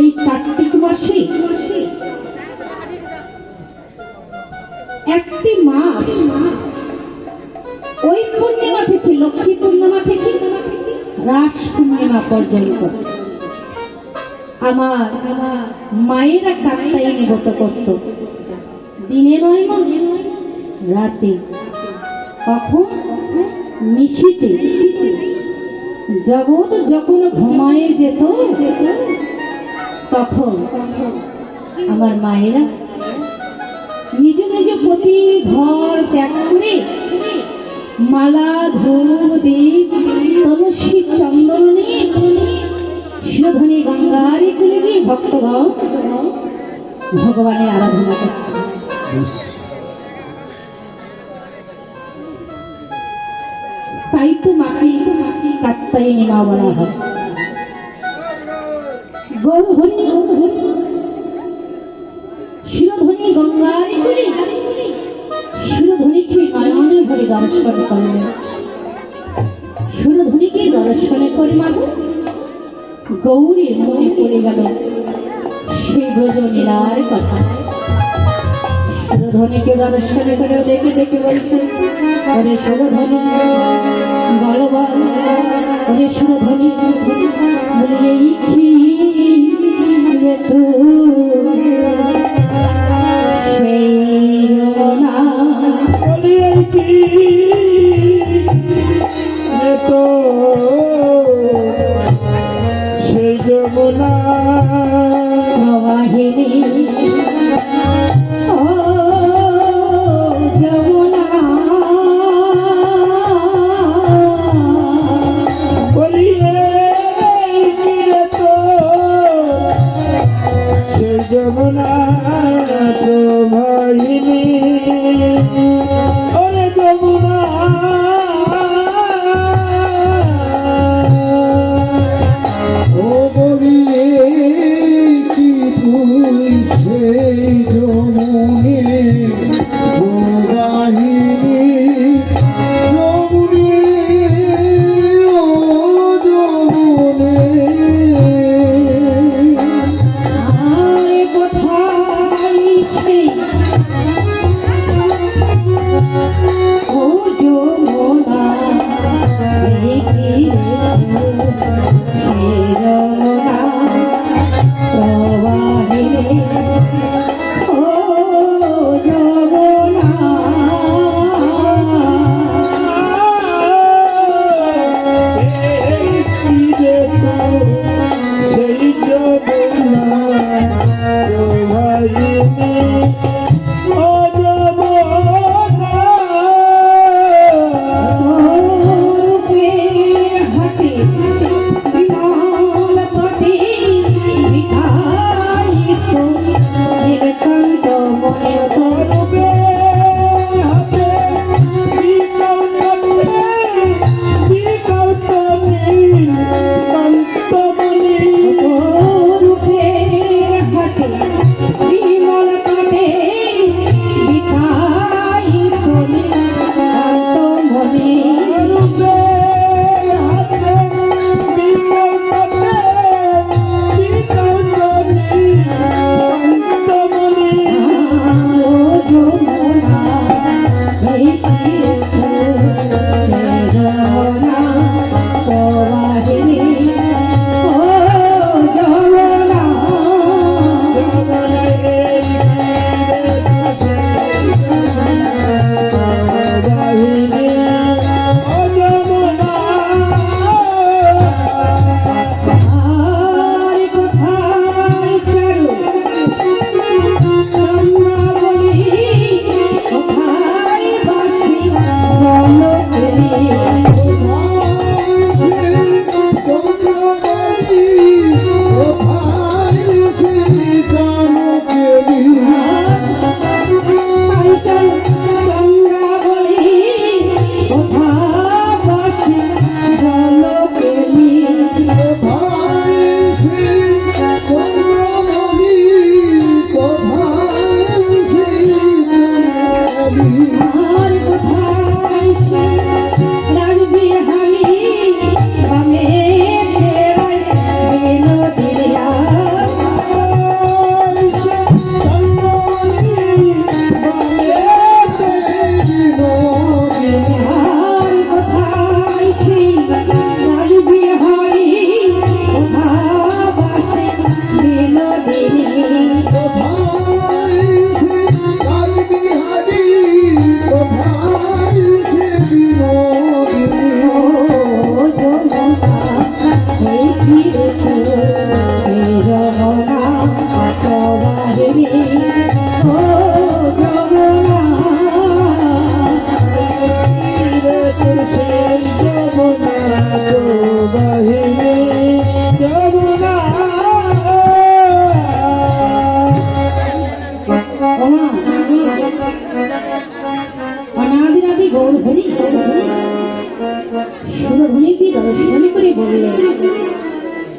এই কার্তিক মাসে একটি মাস, ওই পূর্ণিমা থেকে, লক্ষ্মী পূর্ণিমা থেকে রাস পূর্ণিমা পর্যন্ত আমার মায়েরা কাত্যায়নী ব্রত করত। দিনে নয় মা, রাতে। কখন? নিশীতে। জগৎ যখন ঘুমায়ে যেত তখন আমার মায়েরা নিজ নিজ পতি ঘর ত্যাগ করে মালা, ধূপ, দীপ, তুলসী, চন্দন নিয়ে শিরোধনী গঙ্গার কুলে গিয়ে ভক্তগণ ভগবানের আরাধনা করত। তাই তো মাকে কাত্যায়নী মা বলা হয়। গৌরহরি শিরোধনী গঙ্গার কুলে শিরোধনীকে নয়নে ভরে দর্শন করলেন। শিরোধনীকে দর্শনে করে মাগো গৌরীর মনে পড়ে গেল সেই ব্রজলীলার কথা। শিরোধনীকে দর্শনে করে দেখে দেখে বলছে, ওরে শিরোধনী বলো বল, ওরে শিরোধনী বলে এই কি রে তো সেই যমুনা, বলি এই কি রে তো সেই যমুনা প্রবাহিনী, ও যমুনা, বলি এই কি রে তো সেই যমুনা প্রবাহিনী, ওরে যমুনা ও বলি কি তুই সেই যমুনে প্রবাহিনী, যমুনে ও যমুনে আরে কোথায়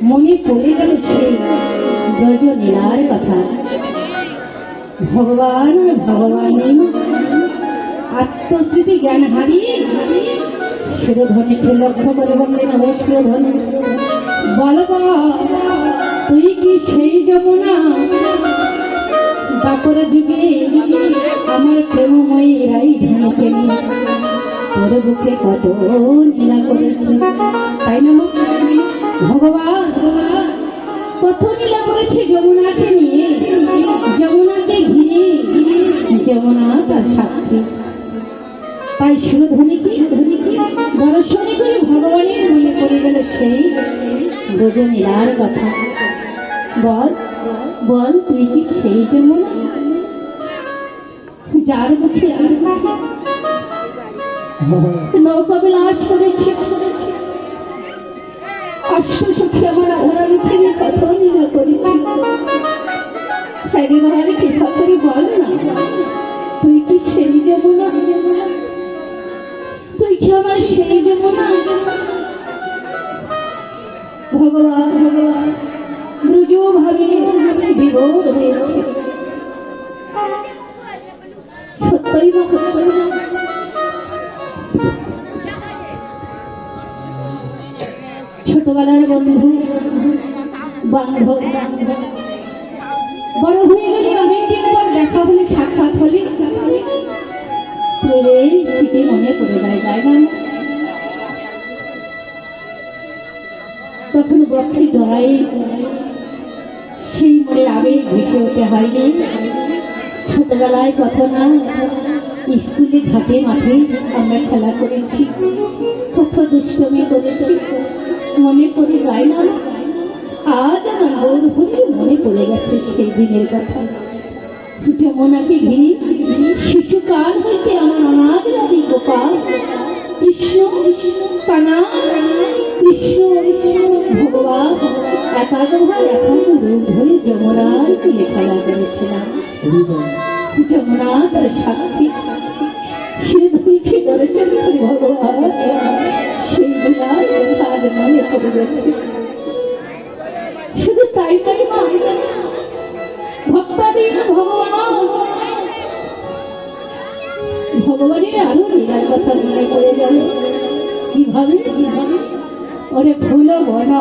মনে পড়ে গেল সেই ব্রজনীলার কথা। ভগবান আর ভগবানের আত্মস্মৃতি জ্ঞান হারিয়ে সুরধনীকে লক্ষ্য করে বললেন, ও সুরধনী, বল তুই কি সেই যমুনা দাপর যুগে আমার প্রেমময়ী রাই ধনীকে নিয়ে তোর বুকে কত লীলা করেছে, তাই না মা? ভগবান কত লীলা করেছে যমুনাকে নিয়ে, যমুনাকে ঘিরে, যমুনা তার সাক্ষী। তাই সুরধনীকে দর্শনে করে ভগবানের মনে পড়ে গেল সেই ব্রজনীলার কথা। বল বল তুই কি সেই যমুনা যার মুখে আর নৌকা বিলাস করেছে, অষ্টসখী আমার ওরা মুখে কত লীলা করেছে। একবার কৃপা করে বল না, তুই কি সেই যমুনা? তুই কি আমার সেই যমুনা? ভগবান ব্রজ ভাবে বিভোর হয়েছে। সত্যই বা ছোটবেলার বন্ধু বান্ধব বড় হয়ে গেলে অনেকদিন পর দেখা হলে, সাক্ষাৎ হলে চিঠি মনে পড়ে যায়, তাই না? তখন বক্ষে জড়াই সেই মনে আবেগ ভেসে ওঠে হয়নি। ছোটবেলায় কত না স্কুলে ঘাটে মাঠে আমরা খেলা করেছি, কত দুষ্টমি করেছি, মনে পড়ে যায় না? আজ আমার বোধ হলে মনে পড়ে গেছে সেই দিনের কথা। যমুনাকে ঘিরে শিশুকাল হইতে আমার অনাথ রাধি গোপাল কৃষ্ণ কানা কৃষ্ণ ভগবান একাগ্রভাবে একাগ্র রূপ ধরে যমুনার কুলে খেলা করেছিলাম। যমুনা তার সাক্ষী, শিরোধনীকে দর্শন করে ভগবান সেই দিনার কথা আজ মনে পড়ে গেছে। শুধু তাই মা, ভক্তাধীন ভগবানের আরো লীলার কথা মনে পড়ে গেল। কিভাবে ওরে ফুল বনা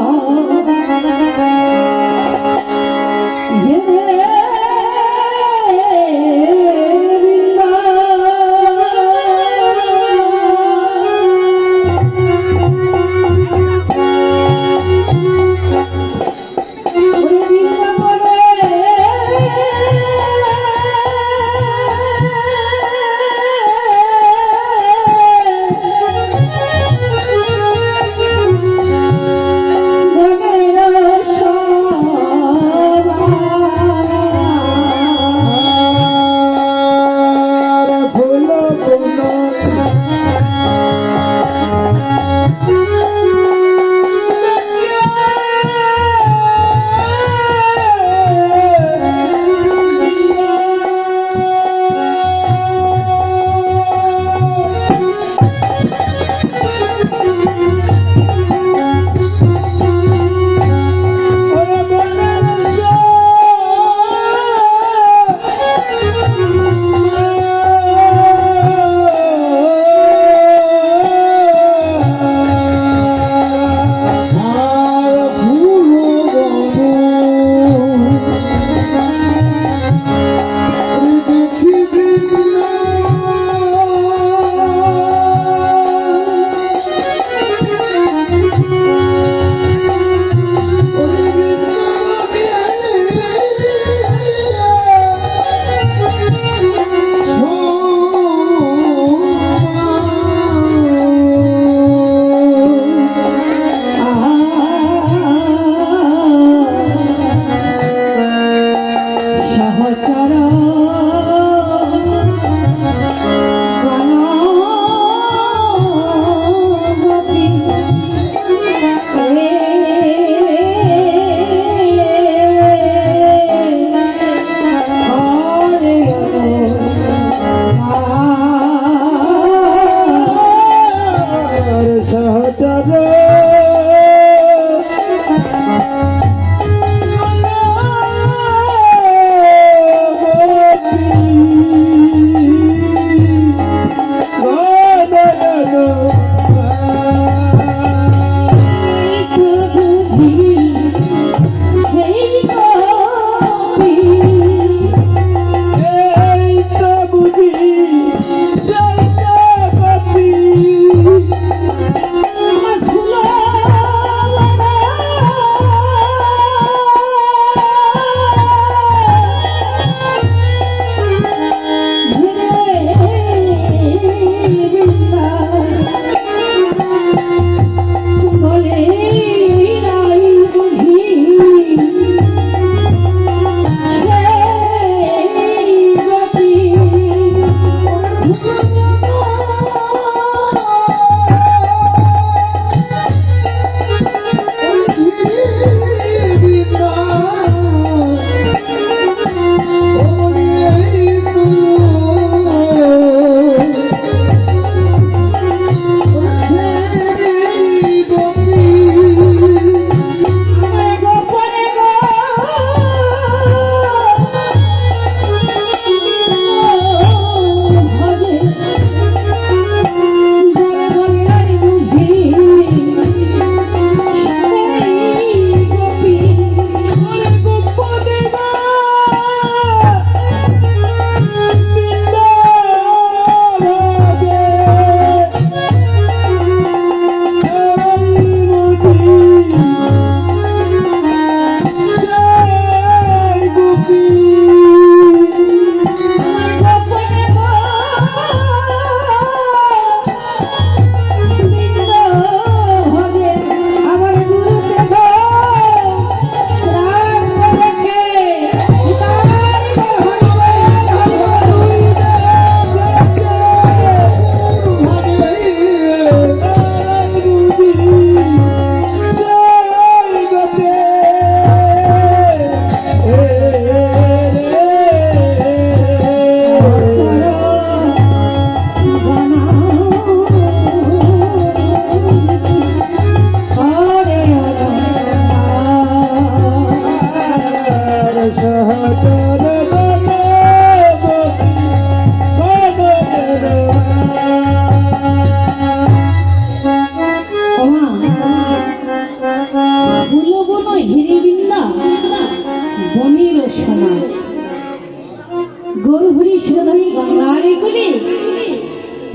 গৌরহরি সুরধরি গঙ্গারে গুলি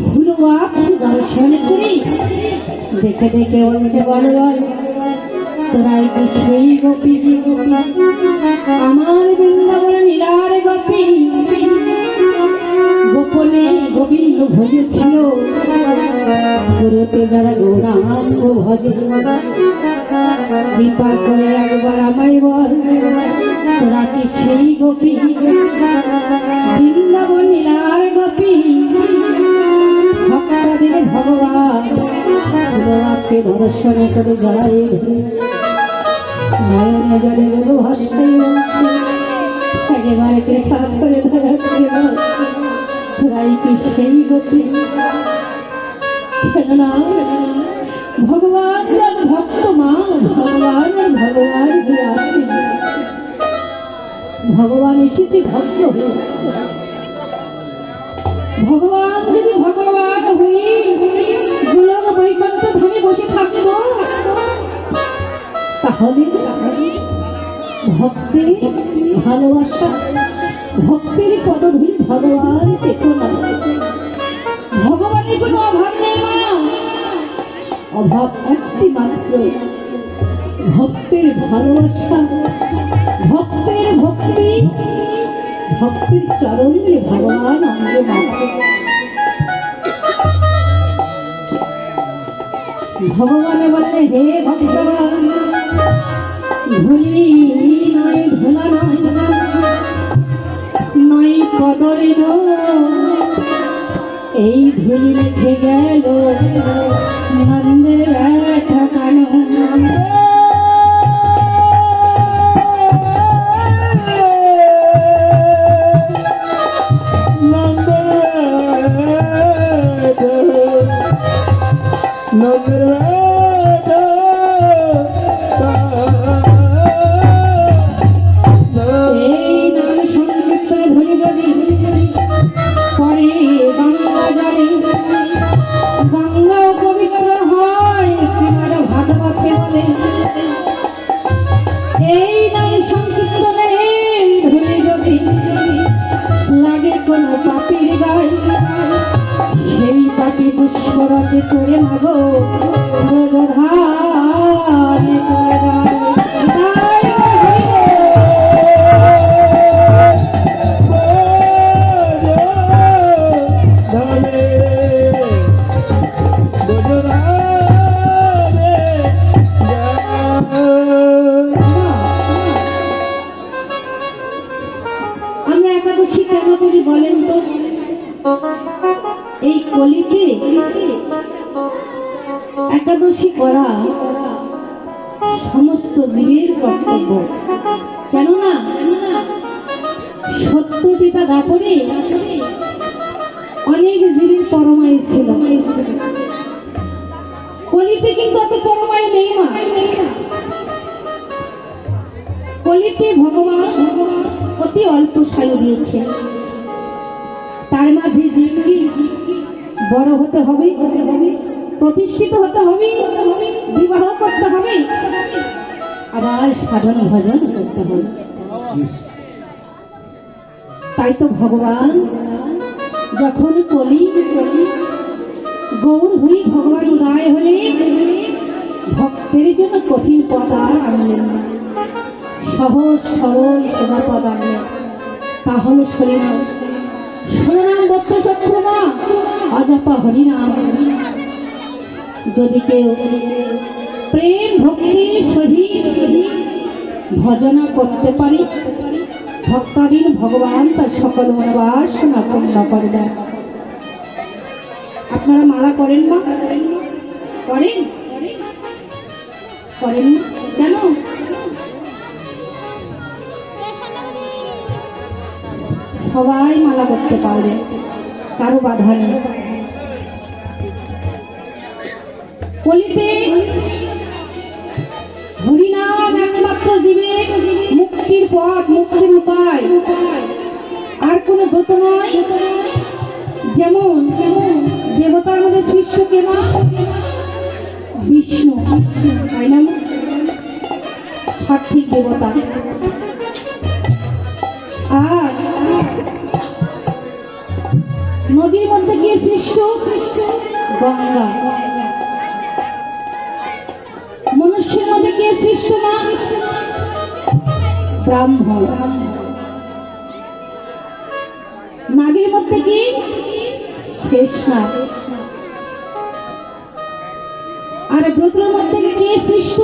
ফুলুয়া দর্শন করি দেখে দেখে বলছে বল বল তোরাই কি সেই গোপী আমার বৃন্দাবন নীলার গোপী গোপনে গোবিন্দ ভজেছিল গুরুতে যারা গৌরাঙ্গ ভজে কৃপা করে একবার আমায় বল তোরা কি সেই গোপী বৃন্দাবন নীলার গোপী ভক্তদের ভগবান ভগবানকে দর্শন করে যায় নয়নে জলে গুরু ভাষাই বলছে একেবারে কৃপা করে ধরা করে বল তোরাই কি সেই গতি কেননা ভগবান যার ভক্ত মা ভগবান আর ভগবান হয়ে আসে ভগবান এসেছে ভক্ত হয়ে ভগবান যদি ভগবান হয়ে গোলক বৈকুণ্ঠ ধামে বসে থাকতো তাহলে ভক্তের ভালোবাসা ভক্তের পদধূলি ভগবান পেত না ভগবানের কোনো অভাব নেই মা অভাব একটি মাত্র ভক্তের ভালোবাসা ভক্তের ভক্তি ভক্তের চরণ দিয়ে ভগবান অঙ্গে মাত্র ভগবানে বললে হে ভক্তরা ধুলি নয় ধুলা নয় নয় কদরে এই ধুলি রেখে গেল নন্দের ব্যথা কান পুষ্পরথে চড়ে মাগো ব্রজধামে চলে আমরা একাদশী কেন করি বলেন তো এই কলিতে একাদশী করা সমস্ত জীবের কর্তব্য কেননা সত্য যেটা দাপরে অনেক জীবের পরমায়ু ছিল কলিতে কিন্তু অত পরমায়ু নেই মা কলিতে ভগবান অতি অল্প সায়ু দিয়েছে তার মাঝে জীবকে বড় হতে হবে প্রতিষ্ঠিত হতে হবে বিবাহ করতে হবে আবার সাধন ভজন করতে হবে তাই তো ভগবান যখন কলি গৌর হই ভগবান উদয় হলে ভক্তের জন্য কঠিন পদ আর আনলেন না সহজ সরল সোজা পদ আনলেন তা হল শরীর শরণাম বক্ত সক্ষমা অজপা হরিনাম যদি কেউ প্রেম ভক্তি সহিত ভজনা করতে পারে ভক্তাধীন ভগবান তার সকল মনোবাসনা পূর্ণ করবে আপনারা মালা করেন না করেন করেন কেন সবাই মালা করতে পারবে কারো বাধা নেই কলিতে হরিনাম একমাত্র জীবের মুক্তির পথ মুক্তির উপায় আর কোনো ব্রত নয় যেমন দেবতার মধ্যে শিষ্য কেমা বিষ্ণু তাই না সার্থিক দেবতা আর নদীর মধ্যে কি সৃষ্ট? গঙ্গা। মনুষ্যের মধ্যে কে সৃষ্ট? মা ব্রাহ্মণ। নাগের মধ্যে কি? শেষনাগ। আর ব্রতের মধ্যে কে সৃষ্ট?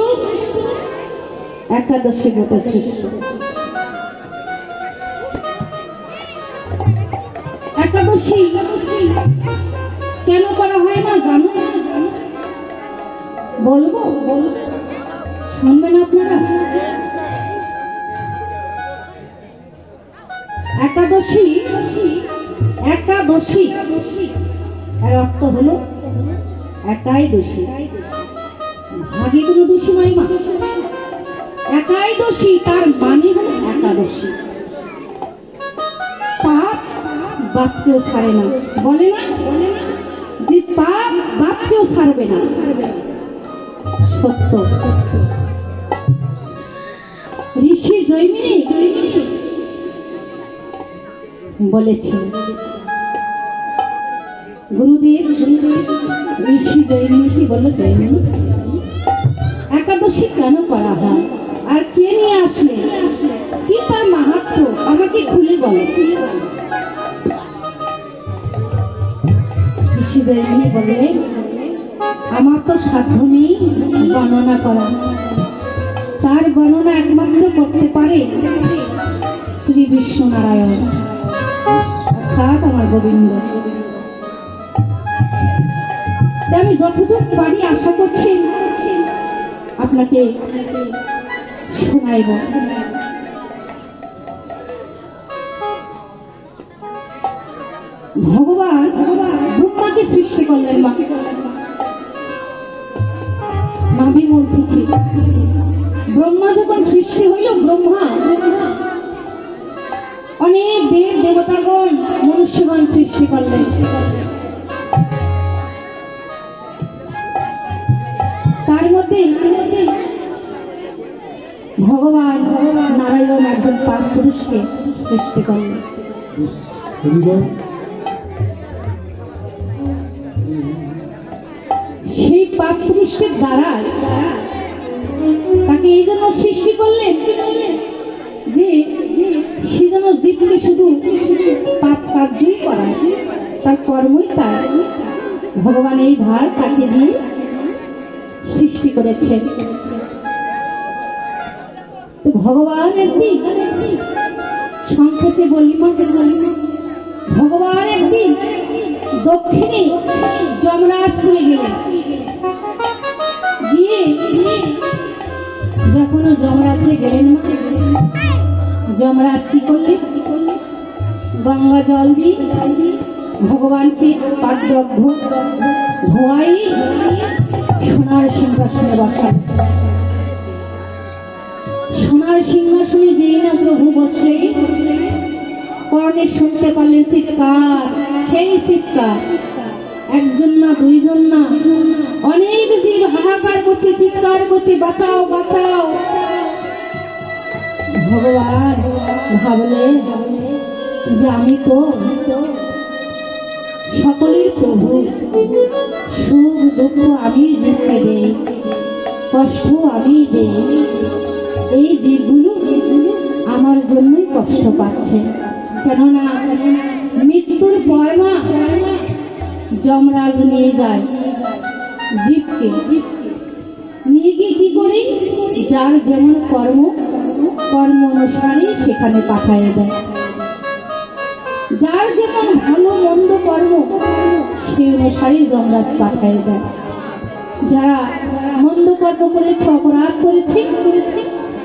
একাদশী ব্রত সৃষ্ট। একাদশী কেন করা হয় না জানো? বলবো? শুনবেন আপনারা? একাদশী, একাদশী এর অর্থ হলো একাই দোষী। ভাগে কোনো দোষী নয় মা। একাই দোষী, তার মানে হলো একাদশী। পাপ বাপকেও ছাড়ে না, বলে না যে পাপ বাপকেও ছাড়বে না। সত্য। ঋষি জৈমিনী বলেছেন, গুরুদেব ঋষি জৈমিনীকে বলল, জৈমিনী একাদশী কেন করা হয় আর কে নিয়ে আসলে, কি তার মাহাত্ম্য আমাকে খুলে বলো। ঋষি জৈমিনী বললেন, আমার তো সাধ্য নেই গণনা করা, তার গণনা একমাত্র করতে পারে শ্রী বিষ্ণু নারায়ণ, অর্থাৎ আমার গোবিন্দ। আমি যতটুকু পারি আশা করছি আপনাকে শোনাইব। ভগবান ব্রহ্মাকে সৃষ্টি করলেন নাভি মূল থেকে। ব্রহ্মা যখন সৃষ্টি হইল, ব্রহ্মা অনেক দেব দেবতাগণ মনুষ্যগণ সৃষ্টি করলেন। তার মধ্যে ভগবান নারায়ণ একজন পাপ পুরুষকে সৃষ্টি করলেন। সেই পাপ পুরুষের দ্বারা তাকে এই জন্য সৃষ্টি করলেন যে সে যেন জীবকে শুধু পাপ কার্যই করায়, তার কর্মই তার। ভগবান এই ভার তাকে দিয়ে সৃষ্টি করেছেন। ভগবান একদিন, সংক্ষেপে বলি মা, ভগবান একদিন দক্ষিণে যমরাজপুরে গেলেন। গিয়ে যখন যমরাজে গেলেন মা, যমরাজ কি করলেন? গঙ্গা জল দিয়ে ভগবানকে পাদ্যর্ঘ্য ধোয়াই সোনার সিংহাসনে বসান। সোনার সিংহাসনে যেই না প্রভু বসে, কর্ণে শুনতে পারলেন চিৎকার, সেই চিৎকার। একজন না, দুইজন না, অনেক জীব হাহাকার করছে, চিৎকার করছে, বাঁচাও বাঁচাও। ভগবান ভাবলেন যে আমি তো সকলের প্রভু, সুখ দুঃখ আমি জীবকে দেই, কষ্ট আমি দেই। এই জীবগুলো আমার জন্যই কষ্ট পাচ্ছে। কেননা মৃত্যুর পর মা যমরাজ নিয়ে যায় জীবকে, নিয়ে গিয়ে কি করে? যার যেমন কর্ম অনুসারে সেখানে পাঠায় দেয়। যার যেমন ভালো মন্দ কর্ম সে অনুসারে যমরাজ পাঠায় দেয়। যারা মন্দ কর্ম করেছে, অপরাধ করেছে,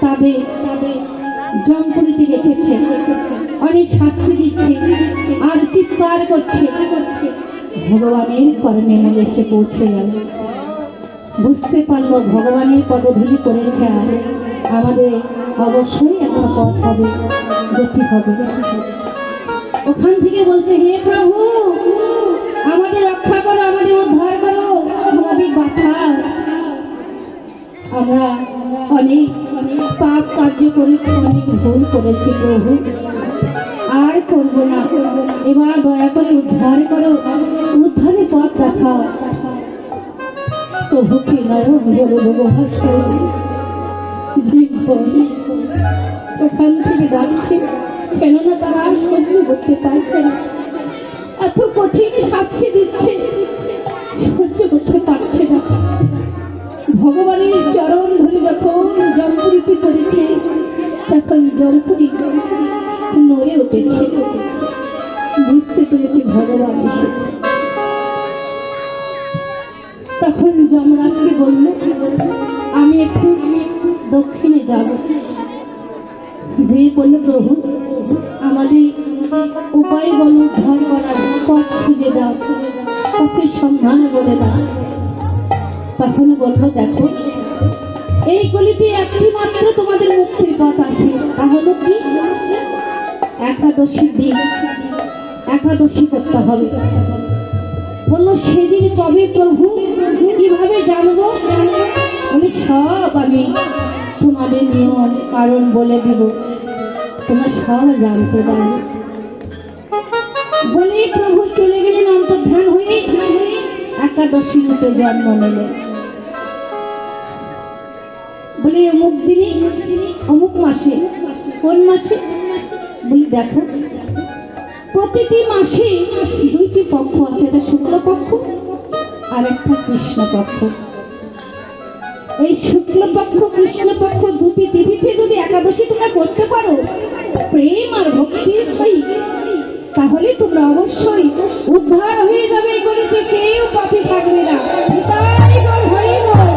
তাদের যমপুরীতে রেখেছে, অনেক শাস্তি দিচ্ছে আর চিৎকার করছে। ভগবানের কর্মে মূলে এসে পৌঁছে গেল, বুঝতে পারলো ভগবানের পদধূলি করেছে, আমাদের অবশ্যই একটা পথ হবে, গতি হবে। ওখান থেকে বলছে, হে প্রভু আমাদের রক্ষা করো, আমাদের উদ্ধার করো, আমাদের বাঁচাও। আমরা অনেক পাপ কার্য করেছি, অনেক ভুল করেছি প্রভু, আর করবো না, এবার দয়া করে উদ্ধার করো, উদ্ধারের পথ দেখাও। প্রভুকে নয়ন বলে উপহাস করে জীবন ওখান থেকে ডাকছে, কেননা তারা আর সহ্য করতে পারছে না, এত কঠিন শাস্তি দিচ্ছে, সহ্য করতে পারছে না। ভগবানের চরণ ধরে যখন জলপুরিতে করেছে, তখন জলপুরি নড়ে উঠেছে, বুঝতে পেরেছে ভগবান এসেছে। তখন যমরাজকে বলল, আমি একটু দক্ষিণে যাব। যে বলল, প্রভু আমাদের উপায় বল, উদ্ধার করার পথ খুঁজে দাও, পথের সন্ধান বলে দাও। তখন বলল, দেখো এই গলিতে একটি মাত্র তোমাদের মুক্তির পথ আছে, তা হলো কি একাদশীর দিন একাদশী করতে হবে। বললো, সেদিন কবে প্রভু, কিভাবে জানবো? বলে, সব আমি তোমাদের নিয়ম কারণ বলে দেব, তোমরা সব জানতে পারবে। বলে প্রভু চলে গেলেন অন্তর্ধান হয়ে, একাদশী রূপে জন্ম নিলেন। বলে অমুক দিনে অমুক মাসে। কোন মাসে? বলি দেখো প্রতিটি মাসে দুইটি পক্ষ আছে, একটা শুক্লপক্ষ আর একটা কৃষ্ণপক্ষ। এই শুক্লপক্ষ কৃষ্ণপক্ষ দুটি তিথিতে যদি একাদশী তোমরা করতে পারো প্রেম আর ভক্তির সহিত, তাহলে তোমরা অবশ্যই উদ্ধার হয়ে যাবে, এগুলিতে কেউ পাপী থাকবে না। নিতাই গৌর হরি বল।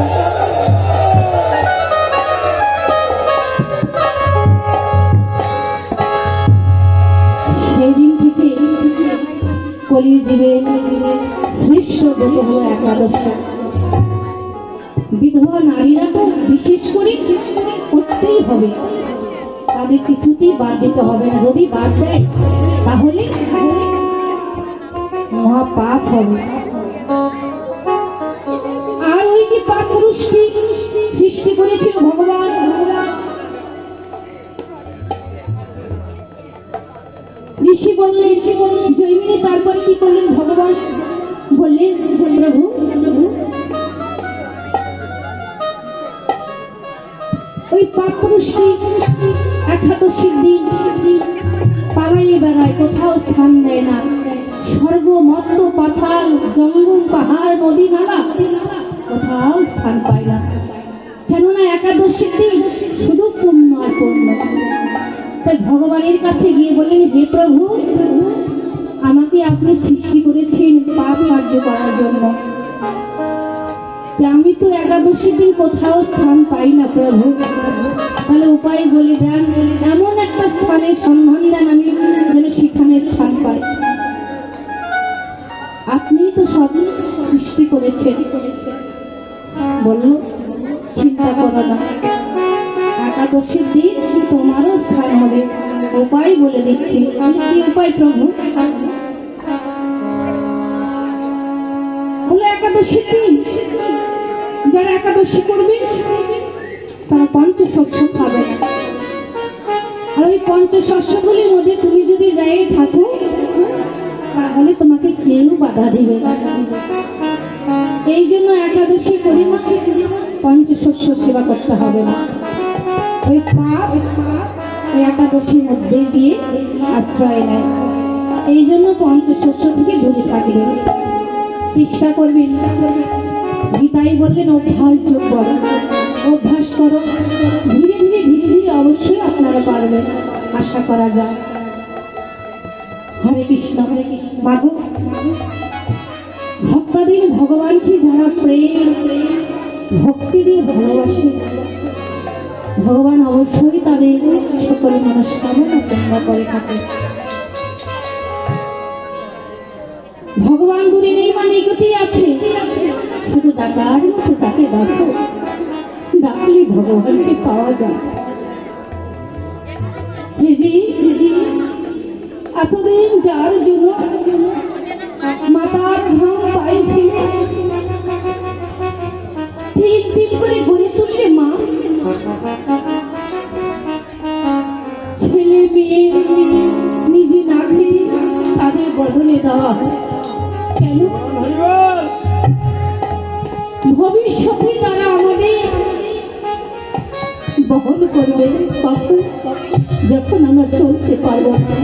সেদিন থেকে কলির জীবের শ্রেষ্ঠ ব্রত হলো একাদশী। বিধবা নারীরা তো বিশেষ করে করতেই হবে, তাদের কিছুতেই বাদ দিতে হবে না। যদি বাদ দেয় তাহলে মহা পাপ হবে। আর ওই যে পাপ পুরুষকে সৃষ্টি করেছিল ভগবান, ঋষি বললেন জৈমিনী, তারপর কি করলেন ভগবান? বললেন, প্রভু ওই পাপ পুরুষটি একাদশীর দিন পাড়াইয়ে বেড়ায়, কোথাও স্থান দেয় না। স্বর্গ মত্ত পাতাল জঙ্গল পাহাড় নদী নালা কোথাও স্থান পায় না, কেননা একাদশীর দিন শুধু পুণ্য আর পুণ্য। তাই ভগবানের কাছে গিয়ে বললেন, হে প্রভু আমাকে আপনি সৃষ্টি করেছেন পাপ কার্য করার জন্য, আমি তো একাদশীর দিন কোথাও স্থান পাই না প্রভু, তাহলে উপায় বলে দেন, এমন একটা স্থানের সন্ধান দেন আমি যেন সেখানে স্থান পাই। আপনি তো সব সৃষ্টি করেছেন। বলল, চিন্তা করো না, একাদশীর দিন তোমারও স্থান হবে, উপায় বলে দিচ্ছি। কি উপায় প্রভু? বলে, একাদশীর দিন যারা একাদশী করবে তারা পঞ্চশস্য খাবে না, আর ওই পঞ্চশস্যগুলির মধ্যে তুমি যদি যাই থাকো তাহলে তোমাকে কেউ বাধা দিবে না। এই জন্য একাদশী করি পঞ্চশস্য সেবা করতে হবে না। ওই পাপ ওই একাদশীর মধ্যে দিয়ে আশ্রয় নেয়, এই জন্য পঞ্চশস্য থেকে দূরে থাকবে, চেষ্টা করবে। গীতাই বললেন, অভ্যাস যোগ করো, অভ্যাস করো, ধীরে ধীরে ধীরে ধীরে অবশ্যই আপনারা পারবেন, আশা করা যায়। হরে কৃষ্ণ হরে কৃষ্ণ। মাগো ভক্তদের ভগবানকে যারা প্রেম ভক্তি দিয়ে ভালোবাসে, ভগবান অবশ্যই তাদের সকল মনস্কামনা পূর্ণ করে থাকে। ভগবান দূরে নেই মানে এগোতেই আছে, শুধু ডাকার মতো তাকে ডাকো, ডাকলে ভগবানকে পাওয়া যায়। এতদিন যার জন্য মাতার ঘাম পায়ে ফেলে তিল তিল করে গড়ে তুললে মা, ছেলে মেয়ে নিজে না খেয়ে তাদের বদলে দেওয়া হয়। কেন? হরিবল ভবিষ্যতে তারা আমাদের বহন করবে কখন? যখন আমরা চলতে পারবো না,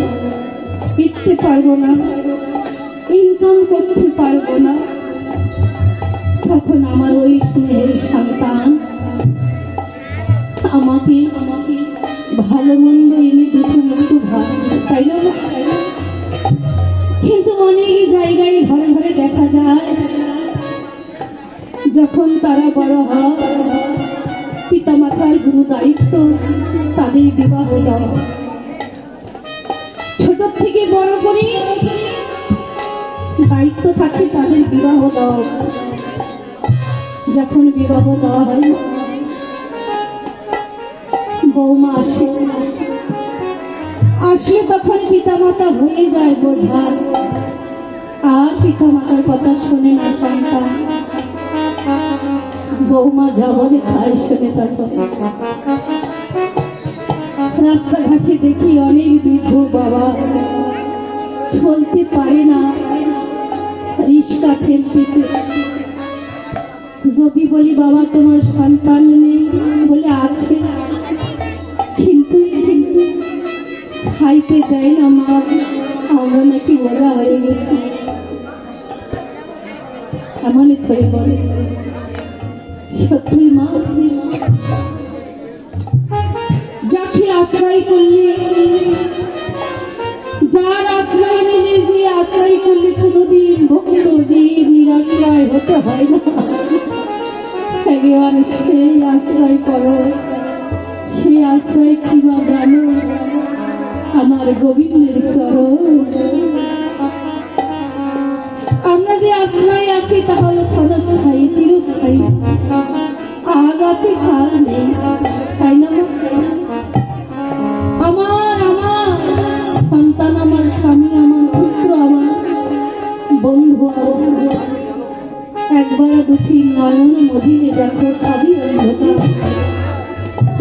ফিরতে পারবো না, ইনকাম করতে পারবো না, তখন আমার ওই স্নেহের সন্তান আমাকে ভালো মন্দ এনে দুটো মুঠো ভাত, তাই না? কিন্তু অনেক জায়গায় ঘরে ঘরে দেখা যায় যখন তারা বড় হয় পিতামাতার গুরু দায়িত্ব তাদের বিবাহ দেওয়া, ছোট থেকে বড় করে দায়িত্ব থাকে তাদের বিবাহ দেওয়া। যখন বিবাহ দেওয়া হয় বৌমা আসলে তখন পিতামাতা হয়ে যায় বোঝা, আর পিতামাতার কথা শোনে না সন্তান। বৌমা যাবরে খায় শুনে তখন রাস্তাঘাটে দেখি অনেক বৃদ্ধ বাবা চলতে পারে না, রিক্সা ঠেলতেছে। যদি বলি বাবা তোমার সন্তান নেই, বলে আছে, কিন্তু খাইতে দেয় না মা, আমরা নাকি ওরা হয়ে গেছি, এমন করে বলে। সত্যি মা, যাকে আশ্রয় করলে, যার আশ্রয় নিলে, যে আশ্রয় করলে কোনোদিন ভক্ত যে নিরাশ্রয় হতে হয় না, একবার সেই আশ্রয় করো। সেই আশ্রয় কিবা জানো? আমার গোবিন্দের চরণ। আমরা যে আশ্রয় আছি তা হলো ক্ষণস্থায়ী, চিরস্থায়ী। আজ আছে কাল নেই, তাই না? আমার সন্তান, আমার স্বামী, আমার পুত্র, আমার বন্ধু, একবার দুটি নয়ন মধিরে দেখো সবই অন্ধকার,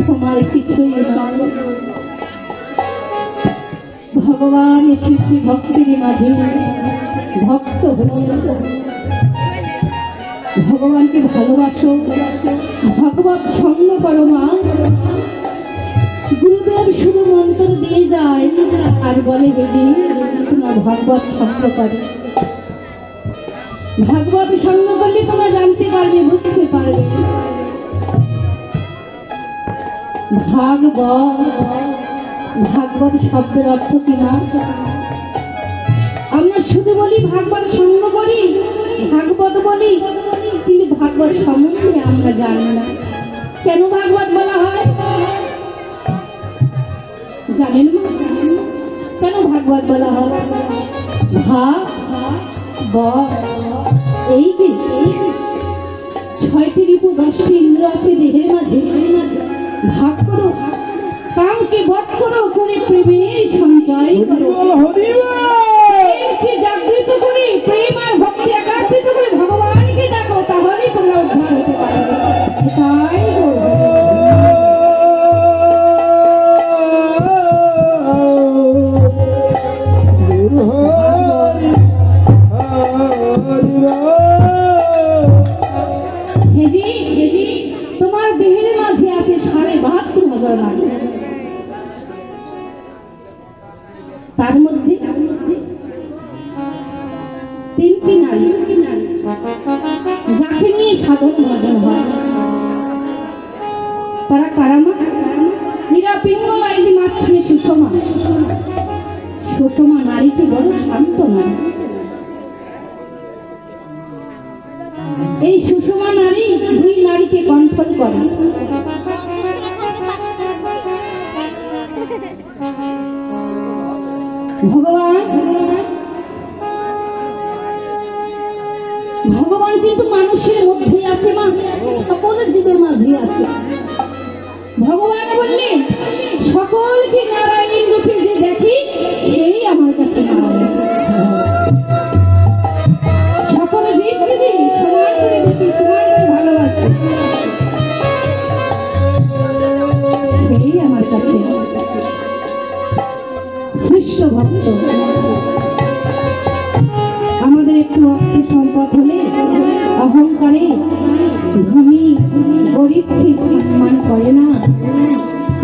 তোমার কিছুই নয়। ভগবান এসেছে ভক্তের মাঝে, ভক্ত ভগবানকে ভালোবাসো, ভগবত সঙ্গ করো মা। গুরুদেব শুধু মন্ত্র দিয়ে যায় আর বলে বেদি তোমার ভগবত সঙ্গ করে। ভাগবত সঙ্গ করলে তোমরা জানতে পারবে, বুঝতে পারবে। ভাগবত শব্দের অর্থ কিনা? আমরা শুধু বলি ভাগবত সঙ্গ করি, ভাগবত বলি, কিন্তু ভাগবত সম্বন্ধে আমরা জানি না। কেন ভাগবত বলা হয় জানেন না? কেন ভাগবত বলা হয়? এই যে 6টি রিপু 10টি ইন্দ্র আছে দেহের মাঝে, ভাগ করো, কাউকে বধ করো, করে প্রেমের সঞ্চয় করো, প্রেমকে জাগৃত করে, প্রেম আর ভক্তি একাত্রিত করে ভগবানকে ডাকো, তাহলেই তোমরা উদ্ধার হতে পারবে। তাই তোমার দেহের মাঝে আছে 72,000 নারী, তার মধ্যে 3টি নারী যাকে নিয়ে সাধন ভজন হয়। তারা কারামা, মীরা, পিঙ্গলা, এই যে মাঝখানে সুষমা নারীটি বড় শান্ত নারী। এই সুষমা নারী 2 নারীকে কন্ট্রোল করে। ভগবান কিন্তু মানুষের মধ্যে আছে মা, সকল জীবের মাঝে আছে। ভগবান বললেন সকলকে নারায়ণ রূপে যে দেখি সেই আমার কাছে নারায়ণ। সকল জীবকে যে সমান করে দেখি, সমান করে ভালোবাসি, সেই আমার কাছে। শ্রেষ্ঠ ভক্ত। আমাদের একটু অর্থ সম্পদ হলে অহংকারে ধনী গরিবকে সম্মান করে না,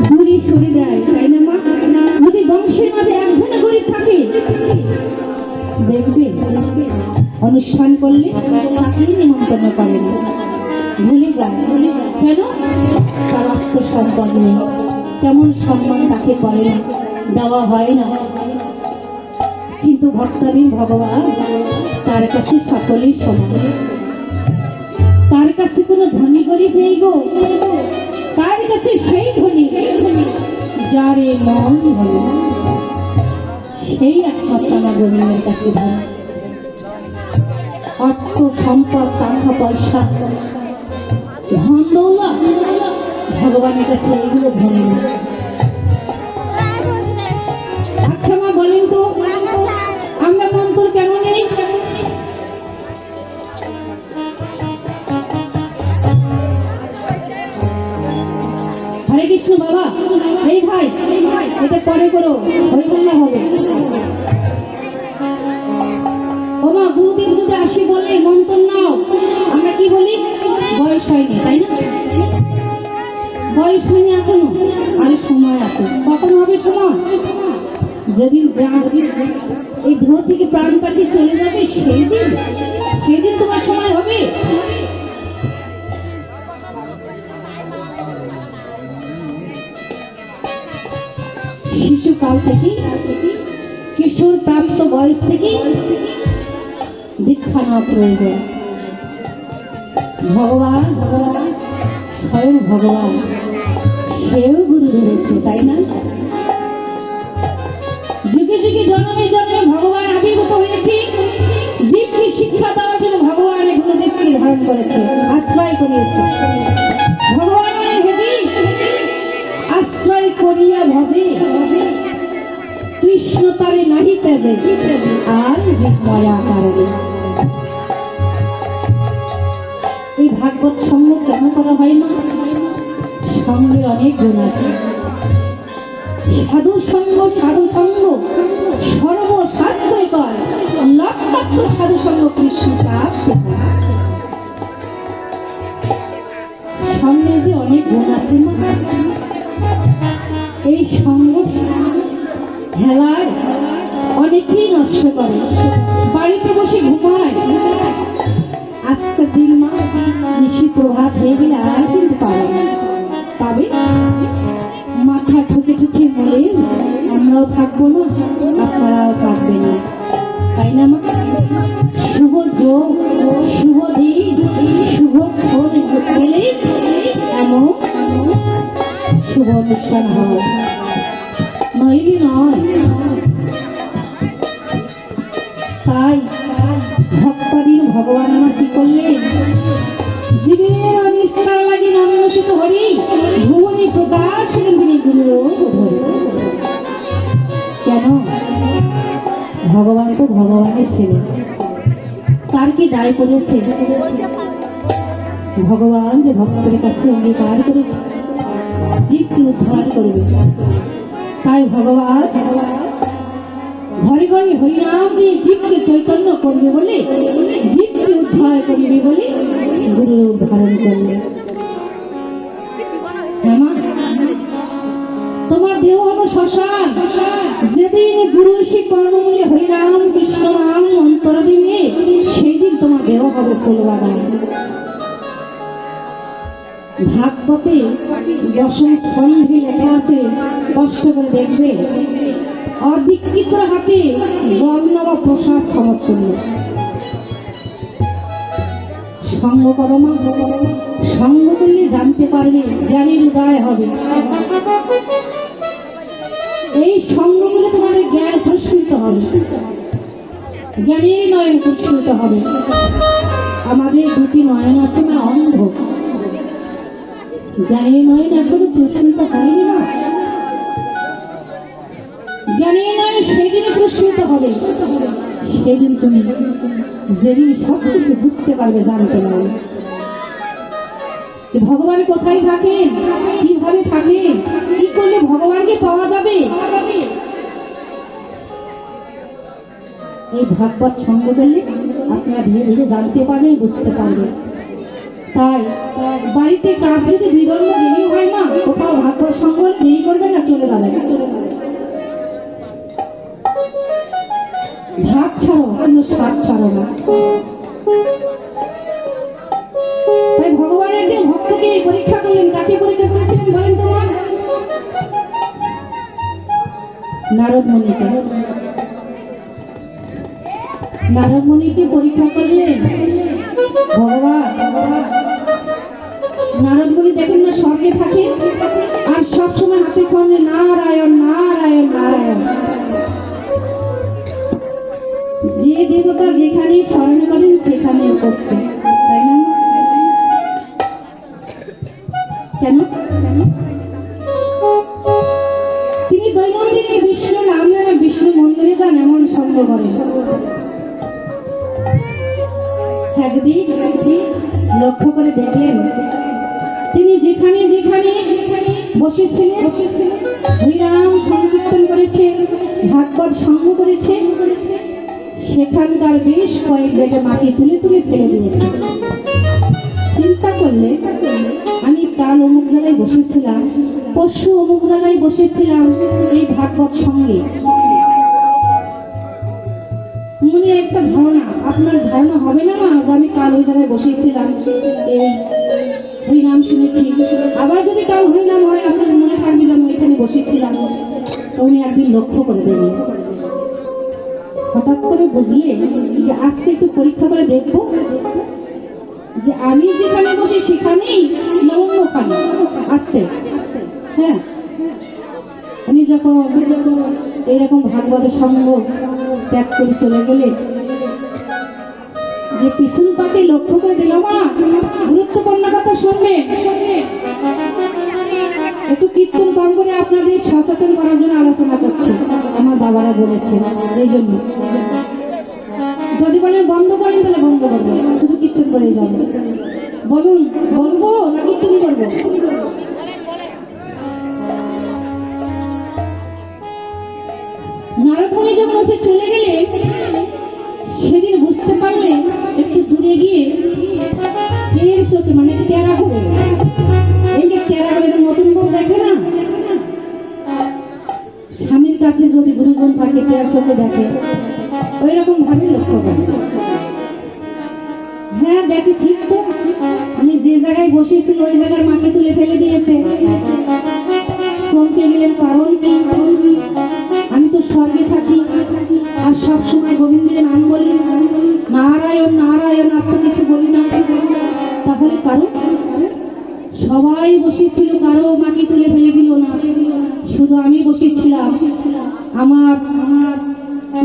দূরে সরে দেয়, তাই না মা? যদি বংশের মাঝে একজনে গরিব থাকে দেখবে অনুষ্ঠান করলে তাকেই নিমন্ত্রণ করে না, ভুলে যায়। কেন? তার অর্থ সম্পদ নেই, তেমন সম্মান তাকে করে না, দেওয়া হয় না। কিন্তু ভক্তাধীন ভগবান তার কাছে সকলেই সমান। তার কাছে কোনো ধনী গরিব নেই গো, তার কাছে সেই ধনী যারে মন ধনী, সেই একমাত্র আমার গোবিন্দের কাছে ধনী। অর্থ সম্পদ টাকা পয়সা ধন দৌলত ভগবানের কাছে এগুলো ধনী না। আচ্ছা মা বলেন তো, আমরা মন্ত্র কেন নেই? হরে কৃষ্ণ বাবা, এই ভাই এটা পরে করো, ওই বললে হবে। ও মা, গুরুদেব যদি আসি বলে মন্ত্র নাও, আমরা কি বলি? বয়স হয়নি, তাই না? বয়স হয়নি এখনো, আর সময় আছে। কখন হবে সময়? যেদিন এই দেহ থেকে প্রাণ পাখি চলে যাবে সেই দিন তোমার সময় হবে। শিশুকাল থেকে কিশোর প্রাপ্ত বয়স থেকে দীক্ষা নেওয়া প্রয়োজন। ভগবান স্বয়ং ভগবান সেও গুরু ধরেছে, তাই না? যুগে যুগে জন্মে জন্মে ভগবান আবির্ভূত হয়েছে, জীবকে শিক্ষা দেওয়ার জন্য ভগবান গুরুদেবকে ধারণ করেছে, আশ্রয় করিয়েছে। ভগবান আশ্রয় করিয়া ভজে কৃষ্ণ তারে নাহি তেজে, আর জীব মরা কারণে। এই ভাগবত সঙ্গ কেন করা হয় না? সঙ্গের অনেক গুণ আছে। সাধু সঙ্গ সর্বশাস্ত্রকর, লক্ষাত্ম সাধু সঙ্গ কৃষ্ণ প্রাপ্ত। সঙ্গে যে অনেক গুণ আছে না, এই সঙ্গ হেলায় অনেকেই নষ্ট করে। বাড়িতে বসে ঘুমায়, আজকের দিন মা নিশি প্রভাত হয়ে গেলে আর কিন্তু পাবে মাথা ঠুকে ঠুকে বলে আমরাও থাকবো না, আপনারাও থাকবেন না, তাই না মা? শুভ যোগ, শুভ দিন, শুভ ক্ষণ পেলে এমন শুভ অনুষ্ঠান হয়, নইলে নয়। তাই ভক্তাধীন ভগবান আমার কি করলেন? জীবের অনিষ্ঠার লাগি নন্দসিত হরি ভুবনী প্রকাশ তিনি গুরুরূপ ধরে। কেন? ভগবান তো ভগবানের ছেলে, তার কি দায় করেছে? ভগবান যে ভক্তের কাছে অঙ্গীকার করেছে জীবকে উদ্ধার করবে, তাই ভগবান ঘরে ঘরে হরিনাম দিয়ে জীবকে চৈতন্য করবে বলে, জীবকে উদ্ধার করবে বলে গুরুরূপ ধারণ করবে। তোমার দেহ হলো শ্মশান, যেদিন গুরু এসে কর্ণমূলে হরিনাম কৃষ্ণ নাম অন্তর দিবে, সেই দিন তোমার দেহ হবে ফুলবাগান। ভাগবতে দশম সন্ধি লেখা আছে, কষ্ট করে দেখবে। অধিকৃত হাতে জল নেওয়া প্রসাদ সমতুল্য। সঙ্গ করো মা, সঙ্গ করলে জানতে পারবে, জ্ঞানের উদয় হবে। এই সঙ্গ করলে তোমাদের জ্ঞান পুরস্কৃত হবে, জ্ঞানের নয়ন পুরস্কৃত হবে। আমাদের দুটি নয়ন আছে না, অন্ধ, জ্ঞানের নয়ন এখনো পুরস্কৃত হয়নি না। জ্ঞানের নয়ন সেদিন পুরস্কৃত হবে, সেদিন তুমি যেদিন সব কিছু বুঝতে পারবে, জানতে পারবে ভগবান কোথায় থাকেন, কিভাবে থাকেন, কি করলে ভগবানকে পাওয়া যাবে। এই ভাগবত সঙ্গ করলে আপনারা ধীরে ধীরে জানতে পারবেন, বুঝতে পারবেন। তাই বাড়িতে কাজ যদি বিবর্ণ দেরি হয় না, কোথাও ভাগবত সঙ্গ দেরি করবেন না, চলে যাবেন। ভাগ ছাড়ো কিন্তু স্বাদ ছাড়ো না। তাই ভগবান একদিন ভক্তকে পরীক্ষা করলেন। কাকে পরীক্ষা করেছিলেন বলেন তো মা? নারদ মুনিকে। নারদ মুনিকে পরীক্ষা করলেন ভগবান। নারদ মুনি দেখেন না স্বর্গে থাকে আর সবসময় হাতে খোঁজে নারায়ণ নারায়ণ নারায়ণ। যে দেবতা যেখানে স্মরণ করেন সেখানে উপস্থিত, তাই না? কেন? তিনি দৈনন্দিন বিষ্ণু নাম নেন, বিষ্ণু মন্দিরে যান, এমন সঙ্গ করেন। একদিন লক্ষ্য করে দেখলেন তিনি যেখানে যেখানে বসেছিলেন হরিনাম সংকীর্তন করেছেন, ভাগবত সঙ্গ করেছেন, সেখানকার বেশ কয়েক জায়গায় মাটি তুলে তুলে ফেলে দিয়েছে। চিন্তা করলে আমি কাল অমুক জায়গায় বসেছিলাম, পরশু অমুক জায়গায় বসেছিলাম এই ভাগবত সঙ্গে। মনে একটা ধারণা, আপনার ধারণা হবে না যে আমি কাল ওই জায়গায় বসেছিলাম, এই হরিনাম শুনেছি। আবার যদি কাল হরিনাম হয় আপনার মনে থাকবে যে আমি ওইখানে বসেছিলাম। উনি একদিন লক্ষ্য করে দেবেন। হঠাৎ করে বুঝলে যে আজকে একটু পরীক্ষা করে দেখবো যে আমি যেখানে বসি সেখানেই না অন্যখানে আসতে। হ্যাঁ, উনি যখন এইরকম ভাগবতের সঙ্গ ত্যাগ করে চলে গেলে যে পিছন পাতে লক্ষ্য করে দিল, মা গুরুত্বপূর্ণ কথা শুনবে, একটু কীর্তন কম করে আপনাদের সচেতন করার জন্য আলোচনা করছে, আমার বাবারা বলেছে। এই জন্য যদি বলেন বন্ধ করেন তাহলে বন্ধ করবো, শুধু কীর্তন করে যাবো। বলুন বলবো না কীর্তনই করবো? নারদ মুনি যখন উঠে চলে গেলে সেদিন বুঝতে পারলেন একটু দূরে গিয়ে ফের চোখে মানে তেরা করে, এই যে তেরা করে নতুন বউ দেখে না, স্বামীর কাছে যদি গুরুজন থাকে তেরা চোখে দেখে, ওই রকম ভাবে লক্ষ্য করে। হ্যাঁ দেখি ঠিক তো, উনি যে জায়গায় বসেছিল ওই জায়গার মাটি তুলে ফেলে দিয়েছে। চমকে গেলেন, কারণ কি? আমি তো স্বর্গে থাকি আর সব সময় গোবিন্দের নাম বলি, নারায়ণ নারায়ণ, আর তো কিছু বলি না। তাহলে কারণ সবাই বসেছিল, কারো মাটি তুলে ফেলে দিল না, শুধু আমি বসেছিলাম। আমার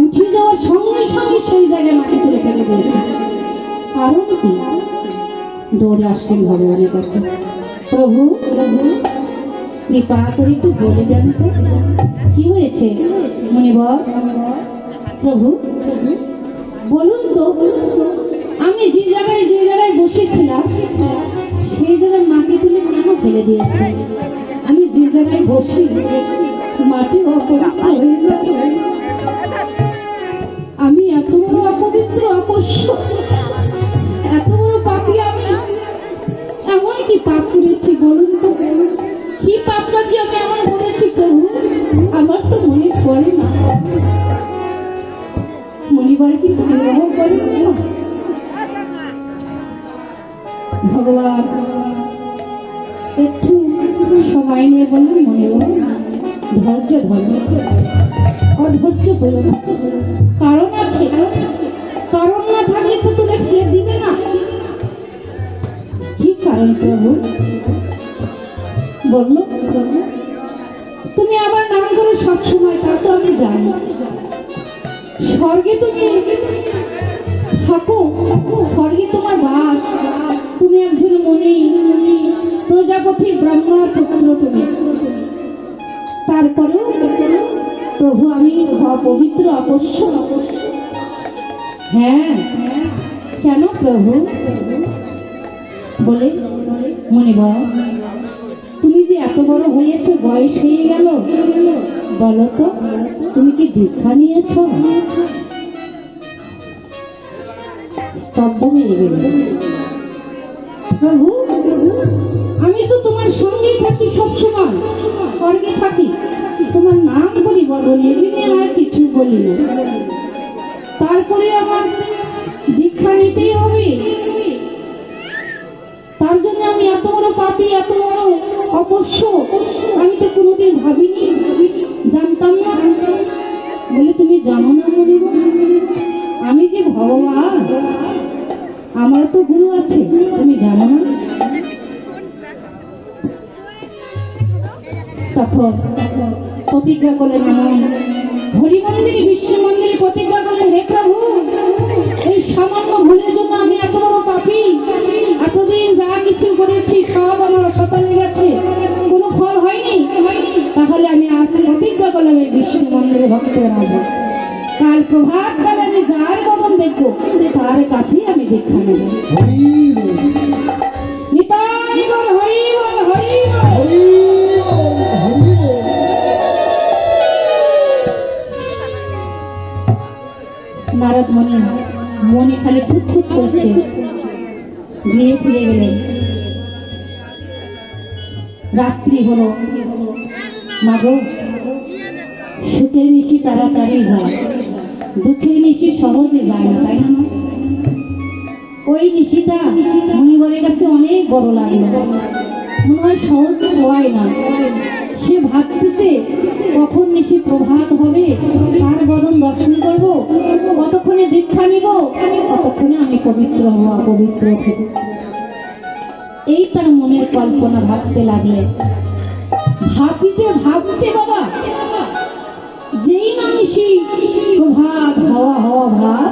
উঠে যাওয়ার সঙ্গে সঙ্গে সেই জায়গায় মাটি তুলে ফেলে দিয়েছে। কারণ কি? দৌড়ে আসলেন ভগবানের কাছে, প্রভু কৃপা করে একটু বলে দেন তো কি হয়েছে। মুনিবর, প্রভু বলুন তো, আমি যে জায়গায় বসেছিলাম সেই জায়গায় মাটি তুলে কেন ফেলে দিয়েছে? আমি যে জায়গায় বসি মাটি অপবিত্র হয়ে যাবে। আমি এত বড় অপবিত্র, অপস্য, এত বড় পাপী, আমি এমন কি পাপ করেছি বলুন তো? কি পাপ কাজে আমি এমন বলেছি প্রভু? আমার তো মনে পড়ে না। মনিবার কিন্তু বিবাহ করেন না। ভগবান একটু সময় নিয়ে বললেন, মনে ধৈর্য ধর্ম, অধৈর্য বলো না। কারণ আছে, কারণ না থাকলে তো তুমি ফেলে দিবে না। কি কারণ প্রভু? বললো, তুমি আবার নাম করো সবসময়, তা তো আমি জানি। স্বর্গে তুমি থাকো, স্বর্গে তোমার বাস, তুমি একজন মুনি, প্রজাপতি ব্রহ্মার পুত্র তুমি। তারপরেও প্রভু আমি অপবিত্র, অপস্য। হ্যাঁ, কেন প্রভু? বলে মুনিবর, তুমি যে এত বড় হয়েছো, বয়স হয়ে গেল, বলো তো তুমি কি দীক্ষা নিয়েছ? স্তব্ধ হয়ে গেল। প্রভু, আমি তো তোমার সঙ্গেই থাকি, সবসময় স্বর্গে থাকি, তোমার নাম বলি বদলে, এমনি আর কিছু বলি না। তারপরে আমার দীক্ষা নিতেই হবে, তার জন্য আমি এত বড় পাপী, এত বড় অপস্য, আমি তো কোনোদিন ভাবিনি, জানতাম না। বলে তুমি জানো না বলিব, আমি যে ভগবান, আমার তো গুরু আছে, তুমি জানো না? তখন প্রতিজ্ঞা করলেন, আমার হরি মন্দিরে, বিশ্ব মন্দিরে প্রতিজ্ঞা করলেন, হে প্রভু, এই সামান্য ভুলের জন্য আমি এত বড় পাপী, এতদিন যা কিছু করেছি সব আমার সফল গেছে, কোনো ফল হয়নি, তাহলে আমি আজ প্রতিজ্ঞা করলাম এই বিশ্ব মন্দিরে ভক্তের মাঝে কাল প্রভাত কালে আমি যার বদন দেখবো তার কাছেই আমি দীক্ষা নেব। নিতাই গৌর হরি বল, হরি বল। নারদ মুনি মনে খালি ফুটফুট করছে, গিয়ে ফিরে গেলেন। রাত্রি হলো, মাগো সুখের নিশি তাড়াতাড়ি যায়, দুঃখের নিশি সহজে যায় না, তাই না? ওই নিশিটা মনিবরের কাছে অনেক বড় লাগলো, মনে হয় সহজে হয় না। সে ভাবতেছে কখন নিশি প্রভাত হবে, তার বদন দর্শন করবো, কতক্ষণে দীক্ষা নিব, কতক্ষণে আমি পবিত্র হবো, অপবিত্র হব। এই তার মনের কল্পনা ভাবতে লাগলে, ভাবিতে ভাবতে বাবা যেই না নিশি প্রভাত হওয়া হওয়া ভাব,